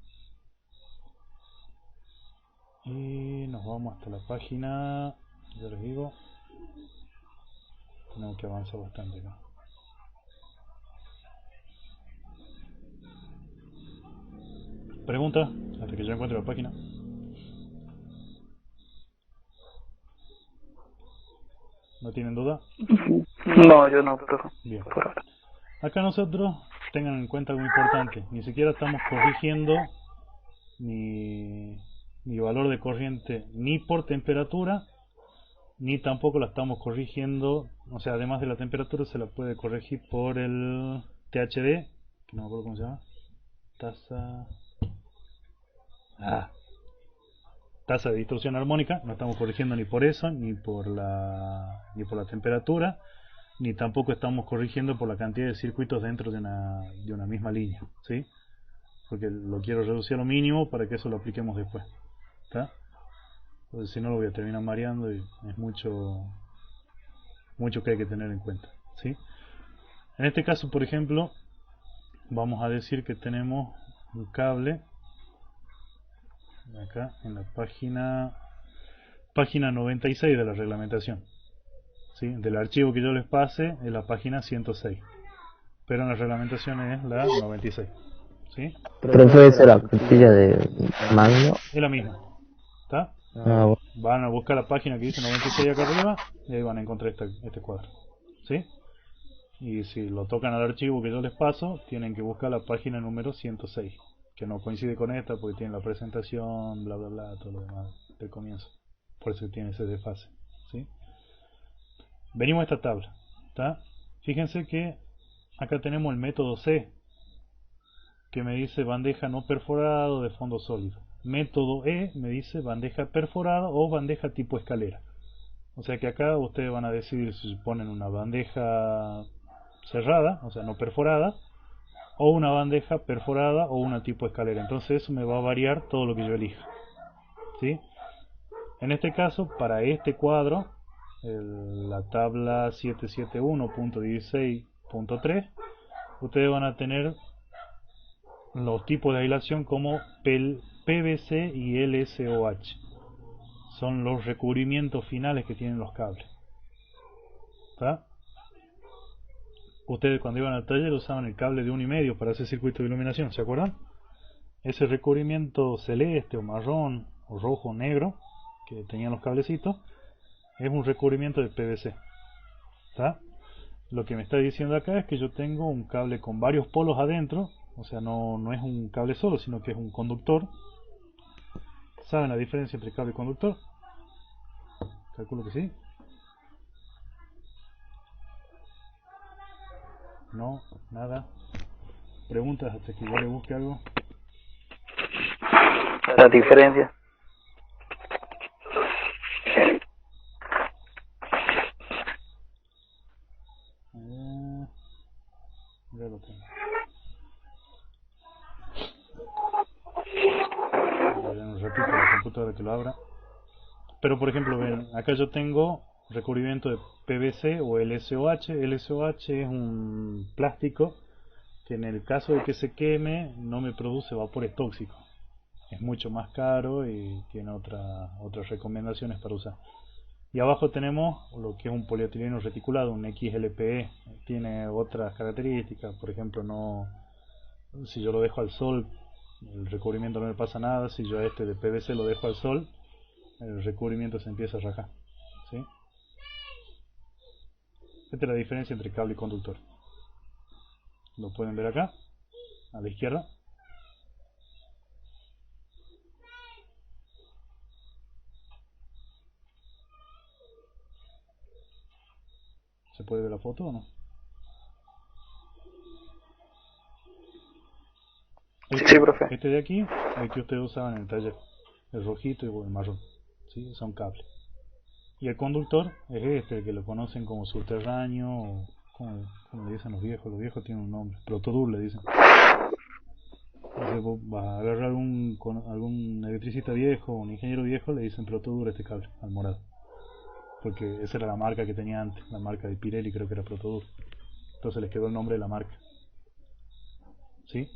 y nos vamos hasta la página, ya les digo, tenemos que avanzar bastante acá. Pregunta, hasta que yo encuentre la página. ¿No tienen duda? No, yo no, pero Bien. por ahora. Acá nosotros, tengan en cuenta algo importante, ni siquiera estamos corrigiendo mi valor de corriente ni por temperatura, ni tampoco la estamos corrigiendo, o sea, además de la temperatura se la puede corregir por el THD, que no me acuerdo cómo se llama, tasa de distorsión armónica. No estamos corrigiendo ni por eso, ni por la temperatura, ni tampoco estamos corrigiendo por la cantidad de circuitos dentro de una misma línea, ¿sí? Porque lo quiero reducir a lo mínimo para que eso lo apliquemos después, ¿está? Entonces, si no, lo voy a terminar mareando y es mucho que hay que tener en cuenta, ¿sí? En este caso, por ejemplo, vamos a decir que tenemos un cable acá en la página 96 de la reglamentación, ¿sí? Del archivo que yo les pase es la página 106, pero en la reglamentación es la 96, ¿sí? Profe, ¿esa es la plantilla de Magno? Es la misma, ¿está? Ah, bueno. Van a buscar la página que dice 96 acá arriba y ahí van a encontrar este cuadro, ¿sí? Y si lo tocan al archivo que yo les paso, tienen que buscar la página número 106, que no coincide con esta porque tiene la presentación, bla bla bla, todo lo demás del comienzo. Por eso tiene ese desfase, ¿sí? Venimos a esta tabla, ¿está? Fíjense que acá tenemos el método C, que me dice bandeja no perforada de fondo sólido. Método E me dice bandeja perforada o bandeja tipo escalera. O sea que acá ustedes van a decidir si ponen una bandeja cerrada, o sea no perforada, o una bandeja perforada o una tipo escalera. Entonces eso me va a variar todo lo que yo elija, ¿sí? En este caso, para este cuadro, la tabla 771.16.3, ustedes van a tener los tipos de aislación como PVC y LSOH. Son los recubrimientos finales que tienen los cables, ¿está? Ustedes cuando iban al taller usaban el cable de 1,5 para hacer circuito de iluminación, ¿se acuerdan? Ese recubrimiento celeste o marrón o rojo o negro que tenían los cablecitos es un recubrimiento de PVC, ¿está? Lo que me está diciendo acá es que yo tengo un cable con varios polos adentro, o sea, no es un cable solo, sino que es un conductor. ¿Saben la diferencia entre cable y conductor? Calculo que sí. No, nada. Preguntas hasta que yo le busque algo. la diferencia. Ya lo tengo. Un ratito la computadora que lo abra. Pero por ejemplo, ven, acá yo tengo recubrimiento de PVC o LSOH. LSOH es un plástico que en el caso de que se queme no me produce vapores tóxicos. Es mucho más caro y tiene otras recomendaciones para usar. Y abajo tenemos lo que es un polietileno reticulado, un XLPE. Tiene otras características, por ejemplo, si yo lo dejo al sol, el recubrimiento no le pasa nada. Si yo a este de PVC lo dejo al sol, el recubrimiento se empieza a rajar, ¿sí? Esta es la diferencia entre cable y conductor. Lo pueden ver acá, a la izquierda. ¿Se puede ver la foto o no? Sí, profe. Este de aquí, el que ustedes usaban en el taller, el rojito y el marrón, ¿sí? Son cables. Y el conductor es este, el que lo conocen como subterráneo, o como le dicen los viejos tienen un nombre, protodur le dicen. Entonces vos vas a agarrar algún electricista viejo, un ingeniero viejo, le dicen protodur a este cable, al morado. Porque esa era la marca que tenía antes, la marca de Pirelli creo que era protodur. Entonces les quedó el nombre de la marca. ¿Sí?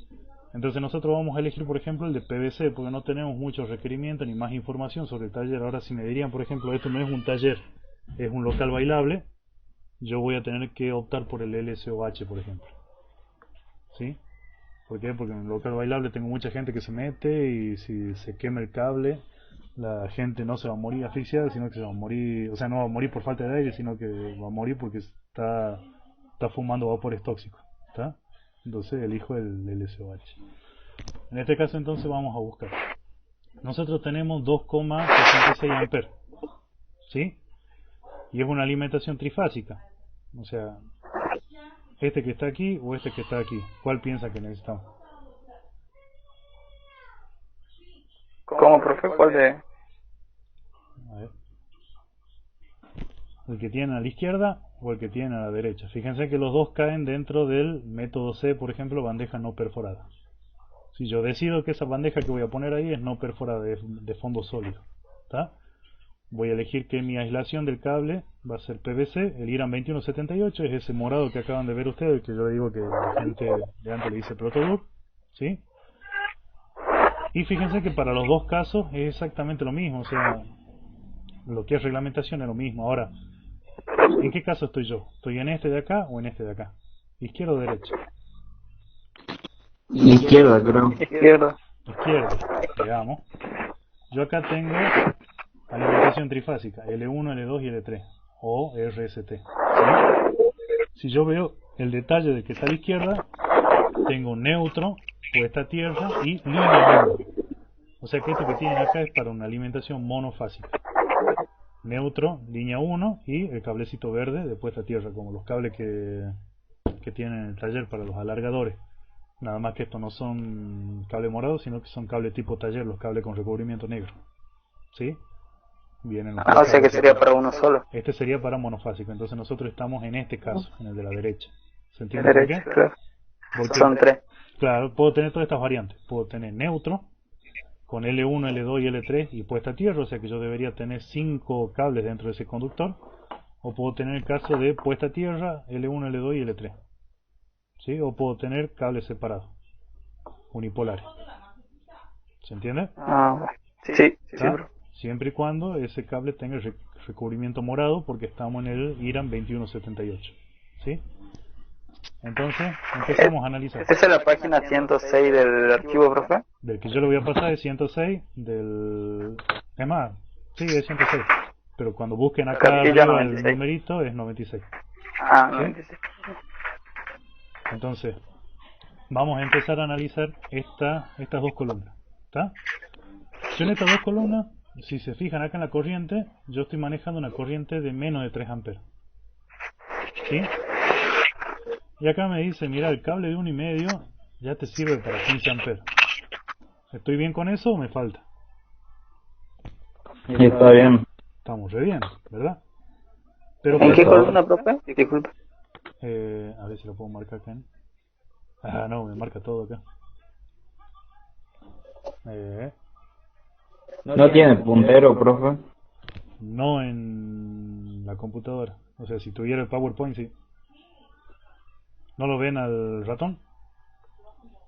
Entonces nosotros vamos a elegir por ejemplo el de PVC porque no tenemos muchos requerimientos ni más información sobre el taller. Ahora si me dirían por ejemplo esto no es un taller, es un local bailable, yo voy a tener que optar por el LSOH por ejemplo. ¿Sí? ¿Por qué? Porque en un local bailable tengo mucha gente que se mete y si se quema el cable la gente no se va a morir asfixiada, sino que se va a morir, o sea no va a morir por falta de aire, sino que va a morir porque está fumando vapores tóxicos. ¿Está? Entonces elijo el LSOH. En este caso entonces vamos a buscar. Nosotros tenemos 2,66 amperes, ¿sí? Y es una alimentación trifásica. O sea, este que está aquí o este que está aquí. ¿Cuál piensa que necesitamos? ¿Cómo, profe? ¿Cuál de...? A ver. ¿El que tiene a la izquierda o el que tiene a la derecha? Fíjense que los dos caen dentro del método C, por ejemplo, bandeja no perforada. Si yo decido que esa bandeja que voy a poner ahí es no perforada, de fondo sólido, ¿está? Voy a elegir que mi aislación del cable va a ser PVC, el IRAM 2178 es ese morado que acaban de ver ustedes, que yo digo que la gente de antes le dice protodur, ¿sí? Y fíjense que para los dos casos es exactamente lo mismo, o sea, lo que es reglamentación es lo mismo. Ahora, ¿en qué caso estoy yo? ¿Estoy en este de acá o en este de acá? ¿Izquierda o derecha? Izquierda, creo. Izquierda. Izquierda, veamos. Yo acá tengo alimentación trifásica, L1, L2 y L3, o RST. ¿Sí? Si yo veo el detalle de que está a la izquierda, tengo neutro, puesta a tierra y línea 1. O sea que esto que tienen acá es para una alimentación monofásica. Neutro, línea 1 y el cablecito verde de puesta a tierra, como los cables que tienen en el taller para los alargadores. Nada más que estos no son cables morados, sino que son cables tipo taller, los cables con recubrimiento negro. ¿Sí? Vienen los O sea que sería para uno solo. Este sería para monofásico, entonces nosotros estamos en este caso, en el de la derecha. ¿Se entiende por Derecha, qué? claro. Porque, Son tres. claro, puedo tener todas estas variantes. Puedo tener neutro, con L1, L2 y L3 y puesta a tierra, o sea que yo debería tener 5 cables dentro de ese conductor. O puedo tener el caso de puesta a tierra, L1, L2 y L3. ¿Sí? O puedo tener cables separados, unipolares. ¿Se entiende? Ah, sí, ¿Está? Siempre y cuando ese cable tenga el recubrimiento morado, porque estamos en el IRAM 2178. ¿Sí? Entonces, empezamos a analizar. ¿Esa es la página 106 del archivo, profe? Del que yo le voy a pasar es 106, es más, sí, es 106. Pero cuando busquen acá Cartilla arriba el 96. numerito es 96. Ah, ¿Sí? 96. Entonces, vamos a empezar a analizar estas dos columnas. ¿Está? Yo en estas dos columnas, si se fijan acá en la corriente, yo estoy manejando una corriente de menos de 3 amperes. ¿Sí? Y acá me dice, mira, el cable de 1,5 ya te sirve para 15 amperes. ¿Estoy bien con eso o me falta? Y está bien. Estamos re bien, ¿verdad? Pero ¿En qué por- columna, profe? Disculpe. a ver si lo puedo marcar acá. No, me marca todo acá. No tiene puntero, profe. No en la computadora. O sea, si tuviera el PowerPoint, sí. ¿No lo ven al ratón?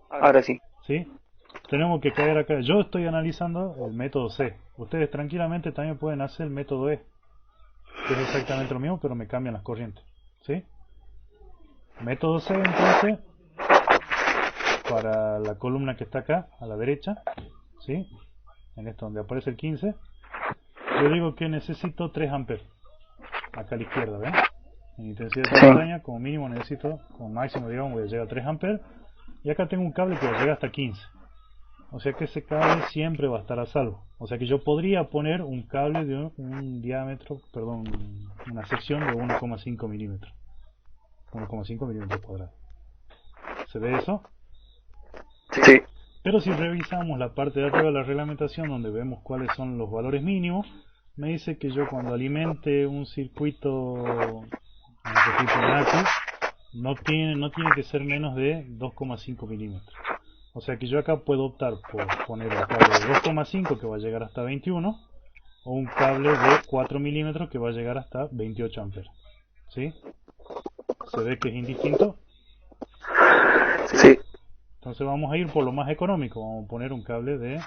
Ahora sí. ¿Sí? Tenemos que caer acá. Yo estoy analizando el método C. Ustedes tranquilamente también pueden hacer el método E, que es exactamente lo mismo, pero me cambian las corrientes. ¿Sí? Método C, entonces, para la columna que está acá, a la derecha, ¿sí? En esto donde aparece el 15, yo digo que necesito 3 amperes. Acá a la izquierda, ¿ven? En intensidad simultánea, como mínimo necesito, como máximo, digamos, voy a llegar a 3 amperes. Y acá tengo un cable que va a llegar hasta 15. O sea que ese cable siempre va a estar a salvo. O sea que yo podría poner un cable de un diámetro, perdón, una sección de 1,5 milímetros. 1,5 milímetros cuadrados. ¿Se ve eso? Sí. Pero si revisamos la parte de arriba de la reglamentación, donde vemos cuáles son los valores mínimos, me dice que yo cuando alimente un circuito de tipo NACU, no tiene que ser menos de 2,5 milímetros. O sea que yo acá puedo optar por poner un cable de 2,5 que va a llegar hasta 21, o un cable de 4 milímetros que va a llegar hasta 28 amperes. ¿Sí? ¿Se ve que es indistinto? Sí. Entonces vamos a ir por lo más económico. Vamos a poner un cable de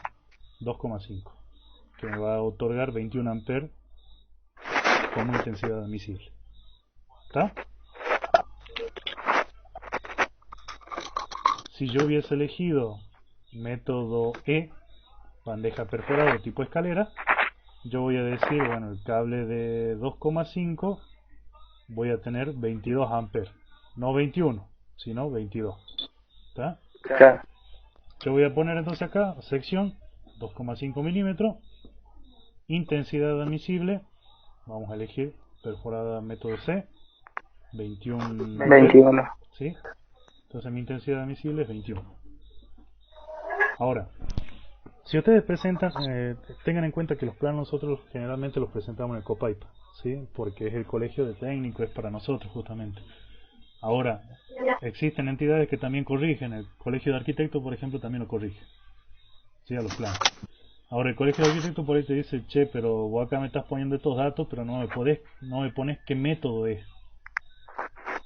2,5 que me va a otorgar 21 amperes como intensidad admisible. ¿Está? Si yo hubiese elegido método E, bandeja perforada tipo escalera, yo voy a decir, bueno, el cable de 2,5 voy a tener 22 amperes, no 21, sino 22. ¿Está? Claro. Yo voy a poner entonces acá, sección 2,5 milímetros, intensidad admisible, vamos a elegir perforada método C, 21 amperes, 21. ¿sí? Entonces mi intensidad admisible es 21. Ahora, si ustedes presentan, tengan en cuenta que los planos nosotros generalmente los presentamos en el COPAIPA, ¿sí? Porque es el colegio de técnico, es para nosotros justamente. Ahora, existen entidades que también corrigen, el colegio de arquitectos, por ejemplo, también lo corrige, ¿sí? A los planos. Ahora, el colegio de arquitectos por ahí te dice, che, pero vos acá me estás poniendo estos datos, pero no me pones qué método es.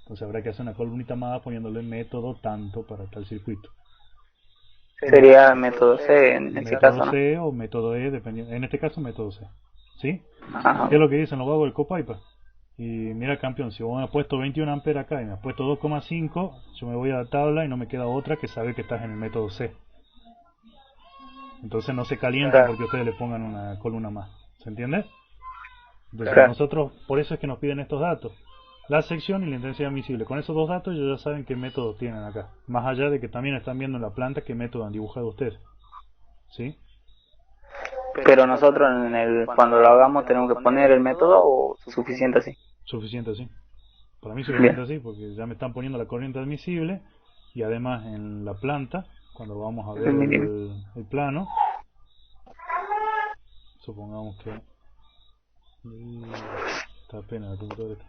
Entonces habrá que hacer una columnita más poniéndole método tanto para tal circuito. Sería método C en ese Método caso, ¿no? C o método E, dependiendo. En este caso, método C. ¿Sí? Ajá. ¿Qué es lo que dicen los vagos del Copaipa? Y mira, campeón, si vos me has puesto 21 amperes acá y me has puesto 2,5, yo me voy a la tabla y no me queda otra que saber que estás en el método C. Entonces no se calientan porque ustedes le pongan una columna más. ¿Se entiende? Entonces Claro. nosotros, por eso es que nos piden estos datos. La sección y la intensidad admisible. Con esos dos datos ellos ya saben qué método tienen acá. Más allá de que también están viendo en la planta qué método han dibujado ustedes. ¿Sí? Pero nosotros cuando lo hagamos tenemos que poner el método o suficiente así. Suficiente así. Para mí suficiente así porque ya me están poniendo la corriente admisible y además en la planta, cuando vamos a ver el plano, supongamos que... Está apenas la computadora.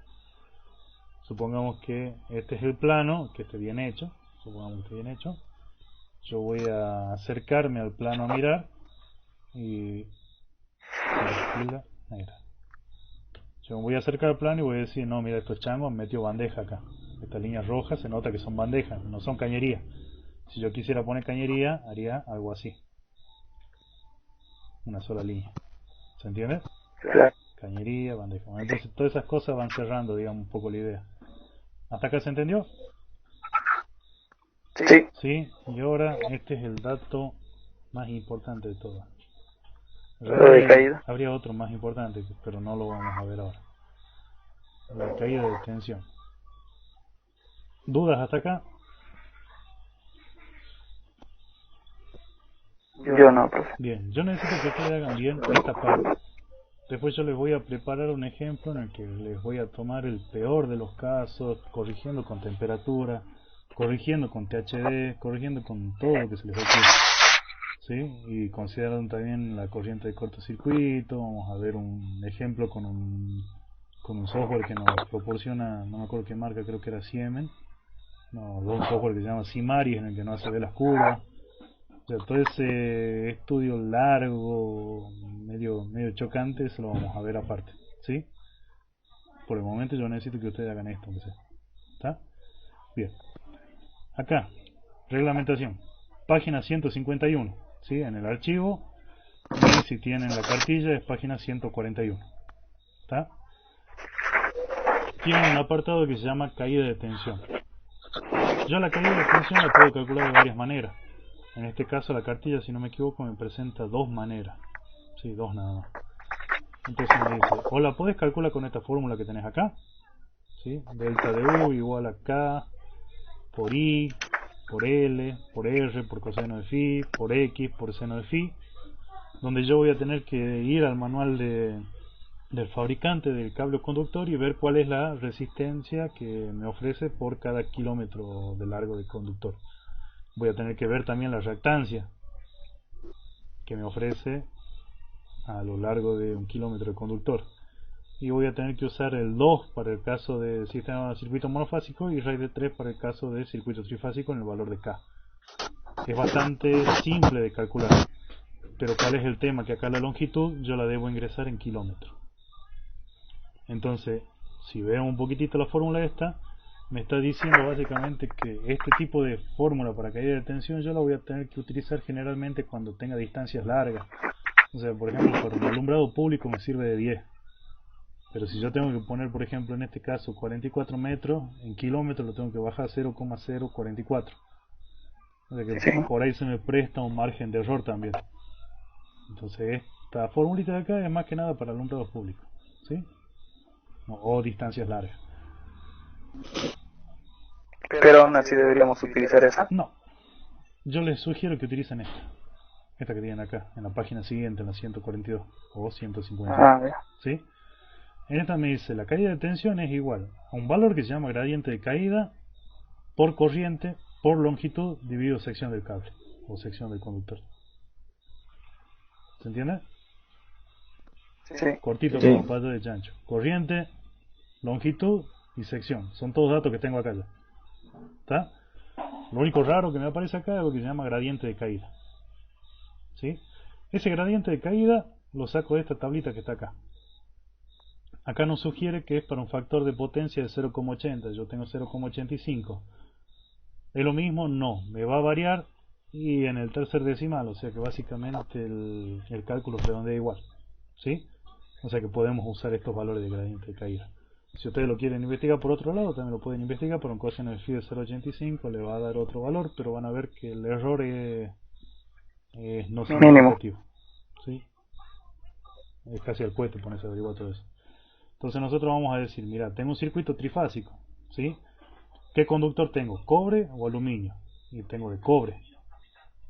Supongamos que este es el plano, que esté bien hecho. Supongamos que esté bien hecho. Yo voy a acercarme al plano a mirar y... Ahí está. Yo me voy a acercar al plano y voy a decir, no, mira, estos changos han metido bandeja acá. Estas líneas rojas se nota que son bandejas, no son cañerías. Si yo quisiera poner cañería, haría algo así. Una sola línea. ¿Se entiende? Claro. Cañería, bandeja. Bueno, entonces todas esas cosas van cerrando, digamos, un poco la idea. ¿Hasta acá se entendió? Sí. Sí, y ahora este es el dato más importante de todo. Lo de caída. Habría otro más importante, pero no lo vamos a ver ahora. La caída de tensión. ¿Dudas hasta acá? Yo no, profe. Bien, yo necesito que ustedes hagan bien esta parte. Después yo les voy a preparar un ejemplo en el que les voy a tomar el peor de los casos, corrigiendo con temperatura, corrigiendo con THD, corrigiendo con todo lo que se les ocurra. ¿sí? Y considerando también la corriente de cortocircuito. Vamos a ver un ejemplo con un software que nos proporciona, no me acuerdo qué marca, creo que era Siemens, no, un software que se llama Simari, en el que no hace ver las curvas. O sea, todo ese estudio largo, medio chocante, eso lo vamos a ver aparte, ¿sí? Por el momento yo necesito que ustedes hagan esto, aunque sea. ¿Está? Bien. Acá, reglamentación. Página 151, ¿sí? En el archivo, y si tienen la cartilla es página 141. ¿Está? Tiene un apartado que se llama caída de tensión. Yo la caída de tensión la puedo calcular de varias maneras. En este caso la cartilla, si no me equivoco, me presenta dos maneras. Sí, dos nada más. Entonces me dice, o la podés calcular con esta fórmula que tenés acá, ¿sí? Delta de U igual a K por I, por L, por R, por coseno de phi, por X, por seno de phi, donde yo voy a tener que ir al manual del fabricante del cable conductor y ver cuál es la resistencia que me ofrece por cada kilómetro de largo del conductor. Voy a tener que ver también la reactancia que me ofrece a lo largo de un kilómetro de conductor, y voy a tener que usar el 2 para el caso de sistema circuito monofásico y raíz de 3 para el caso de circuito trifásico en el valor de K. Es bastante simple de calcular, pero ¿cuál es el tema? Que acá la longitud yo la debo ingresar en kilómetros. Entonces, si veo un poquitito la fórmula esta, me está diciendo básicamente que este tipo de fórmula para caída de tensión yo la voy a tener que utilizar generalmente cuando tenga distancias largas. O sea, por ejemplo, para un alumbrado público me sirve de 10. Pero si yo tengo que poner, por ejemplo, en este caso 44 metros, en kilómetros lo tengo que bajar a 0,044. O sea que Sí. por ahí se me presta un margen de error también. Entonces esta formulita de acá es más que nada para alumbrados públicos, ¿sí? O distancias largas. Pero aún así deberíamos utilizar esa. No, yo les sugiero que utilicen esta que tienen acá, en la página siguiente, en la 142 o 151, Ya. ¿sí? En esta me dice, la caída de tensión es igual a un valor que se llama gradiente de caída por corriente por longitud dividido sección del cable o sección del conductor. ¿Se entiende? Sí. Cortito Sí. como pata de chancho. Corriente, longitud y sección. Son todos datos que tengo acá ya. ¿Está? Lo único raro que me aparece acá es lo que se llama gradiente de caída. ¿Sí? Ese gradiente de caída lo saco de esta tablita que está acá. Acá nos sugiere que es para un factor de potencia de 0,80. Yo tengo 0,85. ¿Es lo mismo? No. Me va a variar y en el tercer decimal. O sea que básicamente el cálculo redondea igual. ¿Sí? O sea que podemos usar estos valores de gradiente de caída. Si ustedes lo quieren investigar por otro lado, también lo pueden investigar. Por un coseno de phi de 0,85 le va a dar otro valor, pero van a ver que el error es no significativo. ¿Sí? Es casi al puesto ponerse a averiguar todo eso. Entonces nosotros vamos a decir, mira, tengo un circuito trifásico, ¿sí? ¿Qué conductor tengo? ¿Cobre o aluminio? Y tengo de cobre,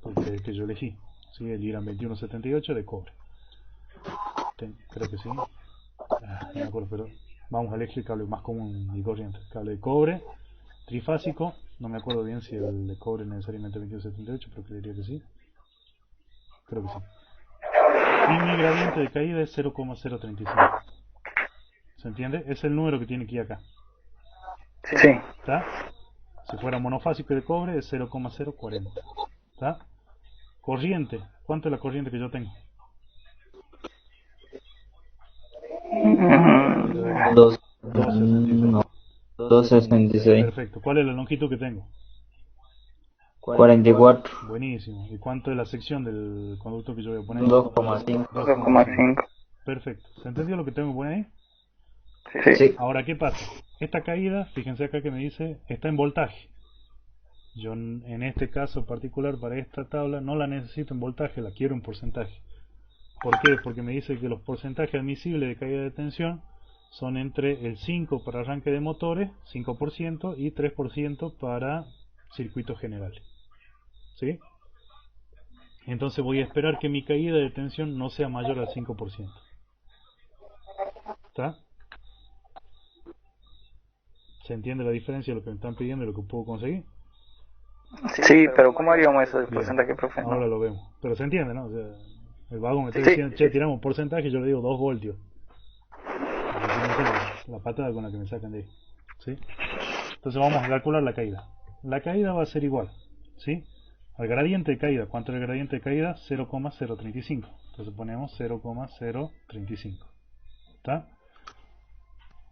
porque es el que yo elegí, ¿sí? El IRAM 2178 de cobre. Creo que sí. No me acuerdo, pero vamos a elegir el cable más común y corriente. Cable de cobre, trifásico. No me acuerdo bien si el de cobre necesariamente 2178, pero creería que sí. Creo que sí. Y mi gradiente de caída es 0,035. ¿Se entiende? Es el número que tiene que ir acá. Sí. ¿Está? Si fuera monofásico de cobre es 0,040. ¿Está? Corriente. ¿Cuánto es la corriente que yo tengo? Dos, 266. no, 266, Perfecto. ¿Cuál es la longitud que tengo? 44, Buenísimo. ¿Y cuánto es la sección del conducto que yo voy a poner? 2,5. 2,5. Perfecto. ¿Se entendió lo que tengo que poner ahí? Sí. Ahora, ¿qué pasa? Esta caída, fíjense acá que me dice, está en voltaje. Yo en este caso particular, para esta tabla, no la necesito en voltaje, la quiero en porcentaje. ¿Por qué? Porque me dice que los porcentajes admisibles de caída de tensión son entre el 5 para arranque de motores, 5%, y 3% para circuitos generales. ¿Sí? Entonces voy a esperar que mi caída de tensión no sea mayor al 5%. ¿Está? ¿Se entiende la diferencia de lo que me están pidiendo y lo que puedo conseguir? Sí, pero ¿cómo haríamos eso del Bien, porcentaje, profe? ahora lo vemos. Pero se entiende, ¿no? O sea, el vago me está Sí. diciendo, che, tiramos un porcentaje y yo le digo 2 voltios. Imagínense la patada con la que me sacan de ahí. ¿Sí? Entonces vamos a calcular la caída. La caída va a ser igual, ¿sí? Al gradiente de caída. ¿Cuánto es el gradiente de caída? 0,035. Entonces ponemos 0,035. ¿Está?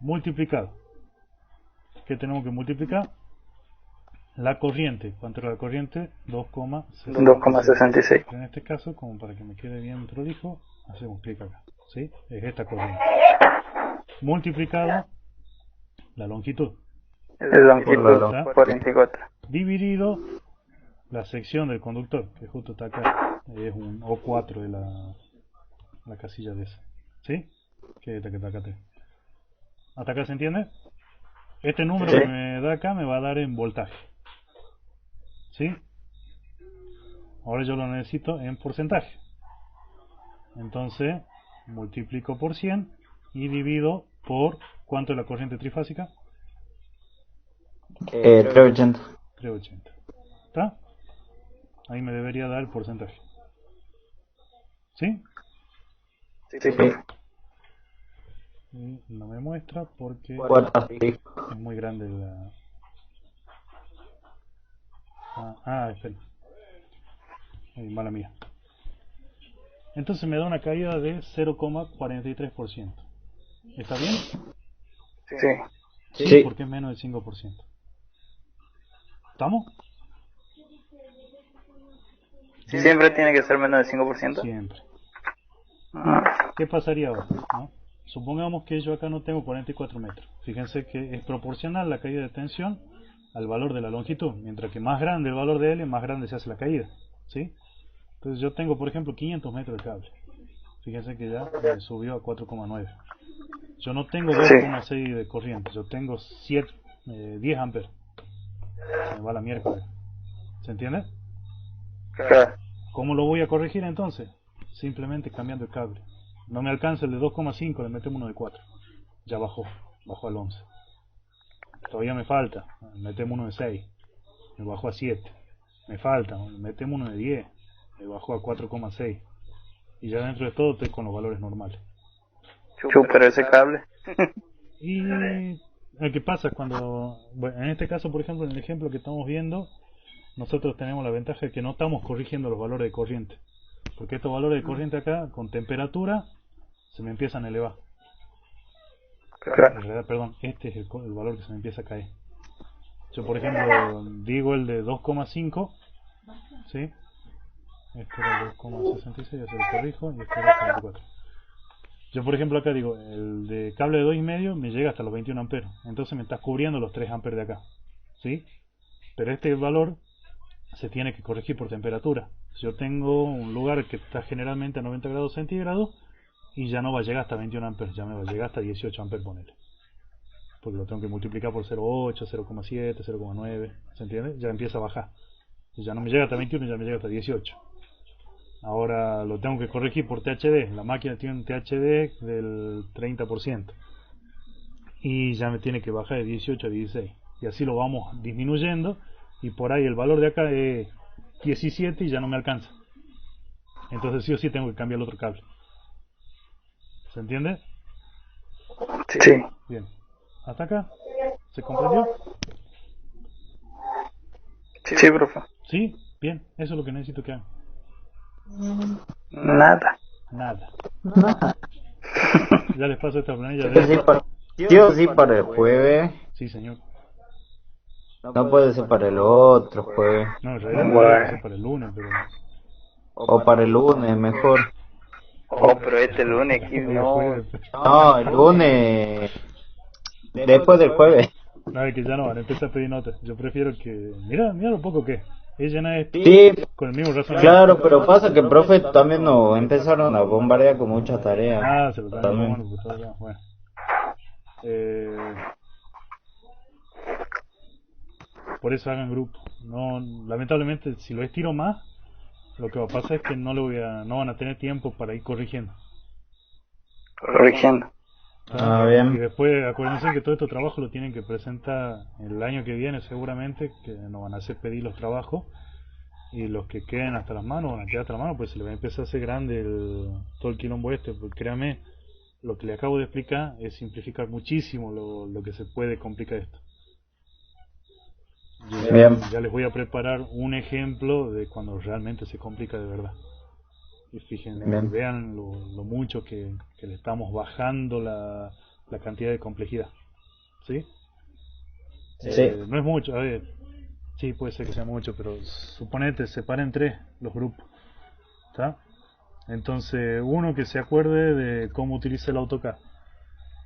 Multiplicado. ¿Qué tenemos que multiplicar? La corriente. ¿Cuánto era la corriente? 2,66. 2,66. En este caso, como para que me quede bien prolijo, hacemos clic acá. ¿Sí? Es esta corriente. Multiplicado la longitud. El longitud ¿Está? por 24. Dividido la sección del conductor, que justo está acá. Es un O4 de la casilla de esa. ¿Sí? Que es esta que está acá. ¿Hasta acá se entiende? Este número Sí. que me da acá me va a dar en voltaje. ¿Sí? Ahora yo lo necesito en porcentaje. Entonces multiplico por 100 y divido por ¿cuánto es la corriente trifásica? 380. 380. ¿Está? Ahí me debería dar el porcentaje. ¿Sí? Sí. Y no me muestra porque Cuatro. es muy grande la... espera. Mala mía. Entonces me da una caída de 0,43%. ¿Está bien? Sí. Sí. Porque es menos del 5%. ¿Estamos? Siempre tiene que ser menos del 5%. Siempre. Ah, ¿Qué pasaría ahora? ¿No? Supongamos que yo acá no tengo 44 metros. Fíjense que es proporcional la caída de tensión al valor de la longitud. Mientras que más grande el valor de L, más grande se hace la caída. ¿Sí? Entonces yo tengo, por ejemplo, 500 metros de cable. Fíjense que ya subió a 4,9. Yo no tengo 2,6 de corriente. Yo tengo 10 amperes. Se me va la miércoles. ¿Se entiende? claro. ¿Cómo lo voy a corregir entonces? Simplemente cambiando el cable. No me alcanza el de 2,5, le metemos uno de 4. Ya bajó al 11. Todavía me falta, metemos uno de 6. Me bajó a 7. Me falta, metemos uno de 10. Me bajó a 4,6. Y ya dentro de todo estoy con los valores normales. Pero ese cable. Y ¿qué pasa cuando, bueno, en este caso, por ejemplo, en el ejemplo que estamos viendo, nosotros tenemos la ventaja de que no estamos corrigiendo los valores de corriente, porque estos valores de corriente acá, con temperatura, se me empiezan a elevar. Claro. En realidad, perdón, este es el valor que se me empieza a caer. Yo, por ejemplo, digo el de 2,5, ¿sí? Este era 2,66, ya se lo corrijo, y este era 44. Yo, por ejemplo, acá digo, el de cable de 2,5 me llega hasta los 21 amperes. Entonces me estás cubriendo los 3 amperes de acá. ¿Sí? Pero este valor se tiene que corregir por temperatura. Si yo tengo un lugar que está generalmente a 90 grados centígrados y ya no va a llegar hasta 21 amperes, ya me va a llegar hasta 18 amperes, ponele. Porque lo tengo que multiplicar por 0,8, 0,7, 0,9. ¿Se entiende? Ya empieza a bajar. Ya no me llega hasta 21, ya me llega hasta 18. Ahora lo tengo que corregir por THD. La máquina tiene un THD del 30%. Y ya me tiene que bajar de 18 a 16. Y así lo vamos disminuyendo. Y por ahí el valor de acá es 17 y ya no me alcanza. Entonces sí o sí tengo que cambiar el otro cable. ¿Se entiende? Sí. Bien. ¿Hasta acá? ¿Se comprendió? Sí, profe. ¿Sí? Bien. Eso es lo que necesito que hagan. Nada. Nada. Ya les paso esta planilla Sí o sí para el jueves. Sí, señor. No puede ser para el otro jueves. No, en realidad puede ser para el lunes, pero... O para el lunes, mejor. Oh, pero este lunes aquí Hoy es no. jueves. No, el lunes. Después del jueves. No, es que ya no van a empezar a pedir notas. Yo prefiero que... Mira lo poco que es. Es llenar esto Sí, con el mismo razonamiento. claro, pero pasa que el profe también nos empezaron a bombardear con muchas tareas. Ah, se lo están También. tomando por todos lados. Bueno. Por eso hagan grupo. No, lamentablemente, si lo estiro más, lo que va a pasar es que no van a tener tiempo para ir corrigiendo. Corrigiendo. Ah, Y bien. después acuérdense que todo este trabajo lo tienen que presentar el año que viene seguramente, que nos van a hacer pedir los trabajos, y los que queden hasta las manos van a quedar hasta las manos, pues se le va a empezar a hacer grande todo el quilombo este, porque créame, lo que le acabo de explicar es simplificar muchísimo lo que se puede complicar esto. Yo Bien. ya les voy a preparar un ejemplo de cuando realmente se complica de verdad. Y fíjense, Bien. vean lo mucho que le estamos bajando la cantidad de complejidad. ¿Sí? Sí. No es mucho, a ver, sí puede ser que sea mucho, pero suponete, separen tres los grupos. ¿Está? Entonces, uno que se acuerde de cómo utiliza el AutoCAD.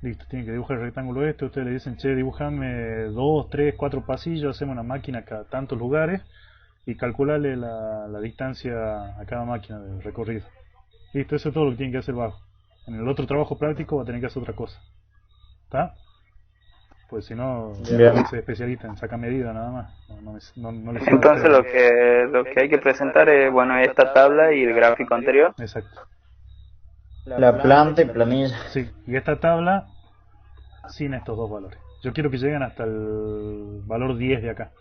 Listo, tiene que dibujar el rectángulo este. Ustedes le dicen, che, dibujame 2, 3, 4 pasillos, hacemos una máquina a cada tantos lugares y calcularle la distancia a cada máquina de recorrido. Listo, eso es todo lo que tienen que hacer bajo. En el otro trabajo práctico va a tener que hacer otra cosa. ¿Está? Pues si no, Bien. se especialista en sacar medida nada más. No les sirve a Entonces ustedes. lo que hay que presentar es, bueno, esta tabla y el gráfico anterior. Exacto. La planta y planilla. Sí, y esta tabla sin estos dos valores. Yo quiero que lleguen hasta el valor 10 de acá.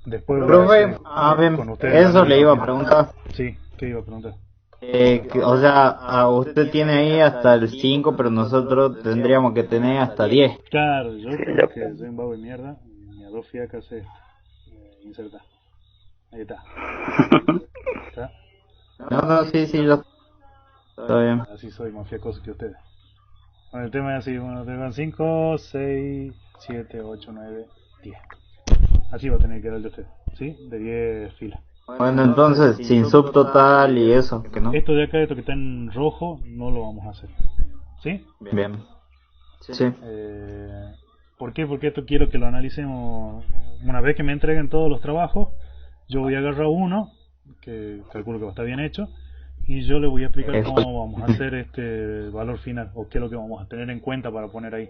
Después voy a Profe, hacer a ver, con ustedes. eso le iba a preguntar. Sí, ¿qué iba a preguntar? O sea, usted tiene ahí hasta el 5, pero nosotros tendríamos que tener hasta 10. Claro, yo Sí, creo ya. que soy un vago de mierda y a dos fiacas se inserta. Ahí está. ¿Está? No, sí, está bien. Así soy más fiacoso que ustedes. Bueno, el tema es así, bueno, tengan 5, 6, 7, 8, 9, 10. Así va a tener que dar el de usted, ¿sí? De 10 filas. Bueno, entonces, sin subtotal y eso, que no. Esto de acá, esto que está en rojo, no lo vamos a hacer, ¿sí? Bien. Sí. ¿Por qué? Porque esto quiero que lo analicemos. Una vez que me entreguen todos los trabajos, yo voy a agarrar uno, que calculo que va a estar bien hecho, y yo le voy a explicar cómo vamos a hacer este valor final, o qué es lo que vamos a tener en cuenta para poner ahí.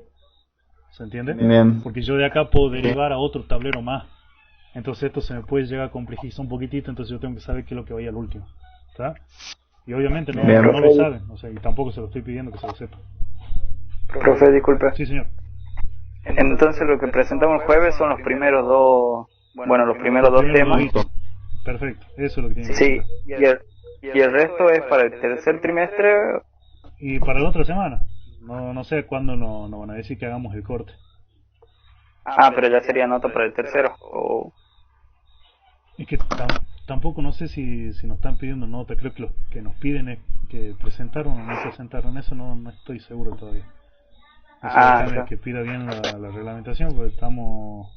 ¿Se entiende? Bien. Porque yo de acá puedo derivar a otro tablero más. Entonces esto se me puede llegar a complejizar un poquitito, entonces yo tengo que saber qué es lo que vaya al último. ¿Está? Y obviamente no Bien. lo saben, o sea, y tampoco se lo estoy pidiendo que se lo sepa. Profe, disculpe. Sí, señor. Entonces lo que presentamos el jueves son los primeros dos, bueno, los primeros dos temas. Perfecto, eso es lo que tiene que Sí, ser. y el resto es para el tercer trimestre. Y para la otra semana, no sé cuándo nos van a decir que hagamos el corte. Ah, pero ya sería nota para el tercero. O... Es que tampoco no sé si nos están pidiendo nota, creo que lo que nos piden es que presentaron o no presentaron, eso no estoy seguro todavía. Eso depende de que pida bien la reglamentación, porque estamos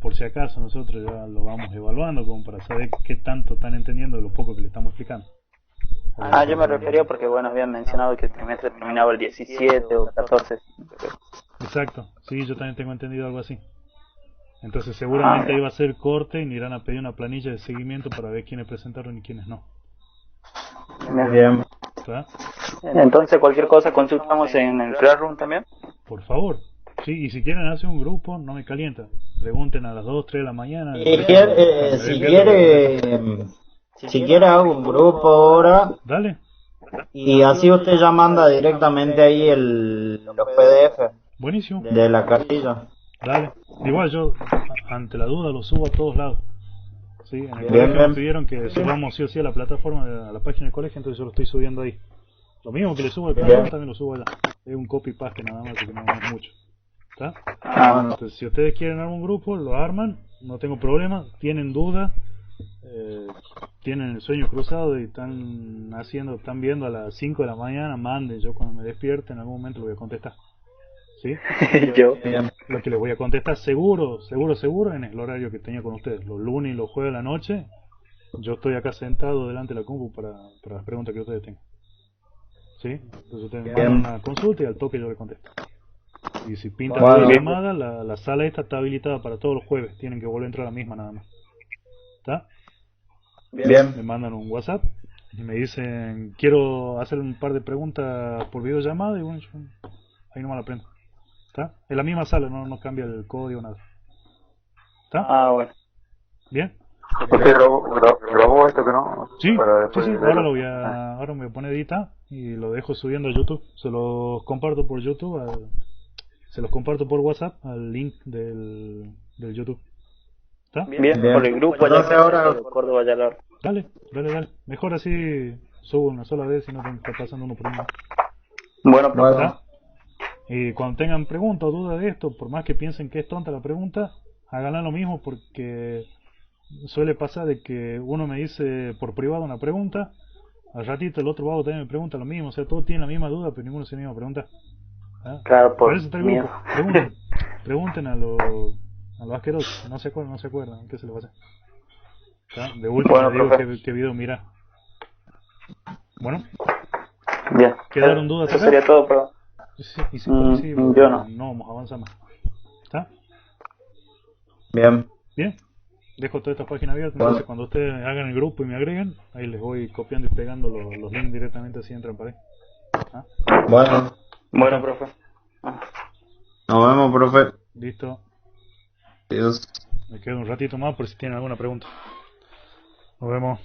por si acaso nosotros ya lo vamos evaluando como para saber qué tanto están entendiendo de lo poco que le estamos explicando. Yo me refería porque, bueno, habían mencionado que el trimestre terminaba el 17 o 14. Exacto, sí, yo también tengo entendido algo así. Entonces seguramente ahí va a ser corte y me irán a pedir una planilla de seguimiento para ver quiénes presentaron y quiénes no. Bien. ¿Está? Entonces cualquier cosa consultamos en el Classroom también. Por favor. Sí, y si quieren hacer un grupo, no me calienta. Pregunten a las 2, 3 de la mañana. Si quiere hago un grupo ahora Dale. y así usted ya manda directamente ahí los PDF Buenísimo. de la cartilla. Dale. Igual yo, ante la duda, lo subo a todos lados. Sí, en el Bien, colegio bien. me pidieron que subamos sí o sí a la plataforma, a la página del colegio, entonces yo lo estoy subiendo ahí. Lo mismo que le subo al Bien. canal, también lo subo allá. Es un copy-paste nada más, así que no es mucho. ¿Está? Entonces, si ustedes quieren armar un grupo, lo arman, no tengo problema. Tienen duda, tienen el sueño cruzado y están viendo a las 5 de la mañana, manden. Yo cuando me despierte, en algún momento lo voy a contestar. ¿Sí? Yo. Lo que les voy a contestar seguro en el horario que tenía con ustedes, los lunes y los jueves de la noche. Yo estoy acá sentado delante de la compu para las preguntas que ustedes tengan. ¿Sí? Entonces ustedes me mandan una consulta y al toque yo le contesto. Y si pintan la llamada, la sala esta está habilitada para todos los jueves, tienen que volver a entrar a la misma nada más. ¿Está? Bien. Me mandan un WhatsApp y me dicen, quiero hacer un par de preguntas por videollamada, y bueno, yo ahí nomás la prendo. ¿Está? En la misma sala, no cambia el código, nada. ¿Está? Bueno. ¿Bien? Usted grabó esto que no, Sí, para sí, después sí, leerlo. ahora me voy a poner a editar y lo dejo subiendo a YouTube. Se los comparto por YouTube, se los comparto por WhatsApp al link del YouTube. ¿Está? Bien, Bien. por el grupo allá Entonces que ahora, de Córdoba ya lo... Dale, dale, dale. Mejor así subo una sola vez y no tengo que estar pasando uno por uno. Bueno, profe. bueno, ¿Está? Y cuando tengan preguntas o dudas de esto, por más que piensen que es tonta la pregunta, háganla lo mismo porque suele pasar de que uno me dice por privado una pregunta, al ratito el otro vago también me pregunta lo mismo, o sea, todos tienen la misma duda, pero ninguno se anima a preguntar. ¿Ah? Claro, Por por eso está el miedo. grupo. Pregunten a los asquerosos, no se acuerdan, ¿qué se les va a hacer? ¿Está? De última Bueno, les digo profe. qué video mira. Bueno, Bien. ¿quedaron dudas Eso acá? sería todo, profe. Y sí, porque sí, porque Yo no. no vamos a avanzar más. ¿Está? bien. Bien. Dejo toda esta página abierta, Bueno. entonces cuando ustedes hagan el grupo y me agreguen, ahí les voy copiando y pegando los links directamente así entran para ahí. ¿Ah? Bueno, Bueno, profe. nos vemos, profe. Listo. Adiós. Me quedo un ratito más por si tienen alguna pregunta. Nos vemos.